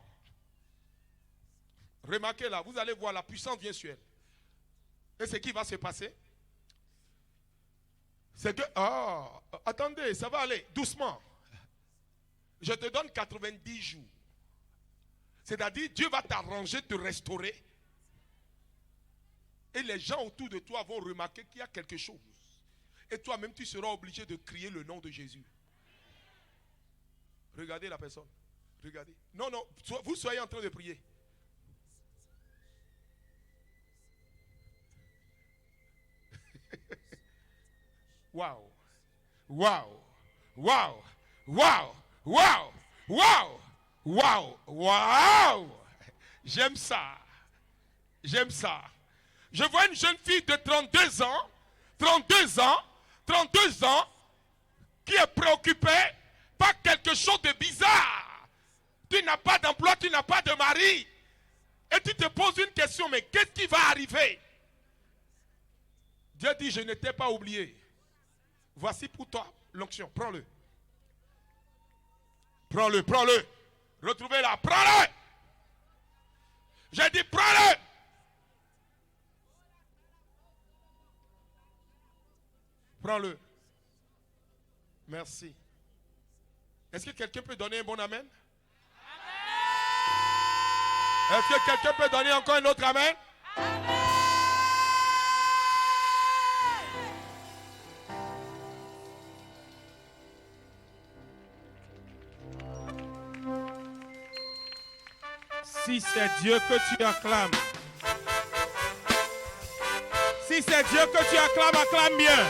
Remarquez là, vous allez voir, la puissance vient sur elle. Et ce qui va se passer, c'est que... attendez, ça va aller doucement. Je te donne 90 jours. C'est-à-dire, Dieu va t'arranger, te restaurer. Et les gens autour de toi vont remarquer qu'il y a quelque chose. Et toi-même, tu seras obligé de crier le nom de Jésus. Regardez la personne. Regardez. Non, vous soyez en train de prier. Waouh. J'aime ça. Je vois une jeune fille de 32 ans, qui est préoccupée par quelque chose de bizarre. Tu n'as pas d'emploi, tu n'as pas de mari. Et tu te poses une question, mais qu'est-ce qui va arriver? Dieu dit, je ne t'ai pas oublié. Voici pour toi l'onction. Prends-le. Prends-le, prends-le. Retrouvez-la, prends-le. J'ai dit prends-le. Prends-le. Merci. Est-ce que quelqu'un peut donner un bon amen? Est-ce que quelqu'un peut donner encore un autre amen?
Si c'est Dieu que tu acclames. Si c'est Dieu que tu acclames, acclame bien.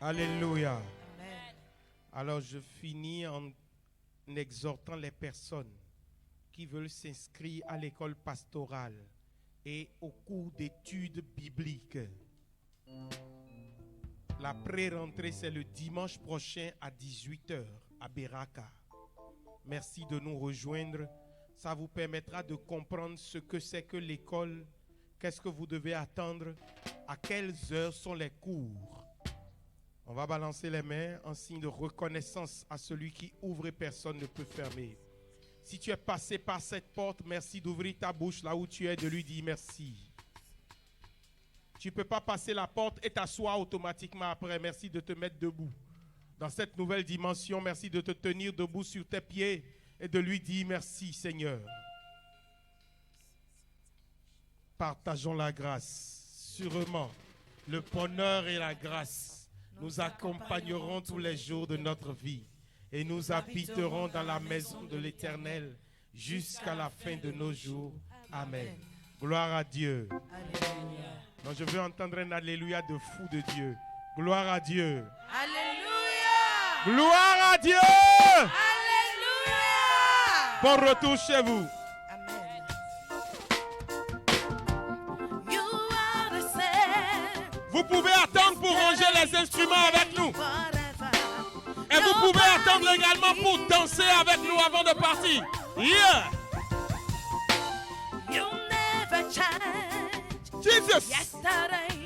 Alléluia. Alors je finis en exhortant les personnes qui veulent s'inscrire à l'école pastorale et au cours d'études bibliques. La pré-rentrée, c'est le dimanche prochain à 18h à Beraka. Merci de nous rejoindre. Ça vous permettra de comprendre ce que c'est que l'école, qu'est-ce que vous devez attendre, à quelles heures sont les cours. On va balancer les mains en signe de reconnaissance à celui qui ouvre et personne ne peut fermer. Si tu es passé par cette porte, merci d'ouvrir ta bouche là où tu es, de lui dire merci. Tu ne peux pas passer la porte et t'asseoir automatiquement après. Merci de te mettre debout. Dans cette nouvelle dimension, merci de te tenir debout sur tes pieds et de lui dire merci Seigneur. Partageons la grâce. Sûrement, le bonheur et la grâce nous accompagneront tous les jours de notre vie et nous habiterons dans la maison de l'Éternel jusqu'à la fin de nos jours. Amen. Gloire à Dieu.
Alléluia.
Donc je veux entendre un alléluia de fou de Dieu. Gloire à Dieu.
Alléluia.
Gloire à Dieu.
Alléluia.
Bon retour chez vous.
Amen. You are the same.
Vous pouvez attendre pour ranger les instruments avec nous.
Forever.
Et vous pouvez attendre également pour danser avec nous avant de partir. Yeah.
You never change.
Jesus.
Yesterday.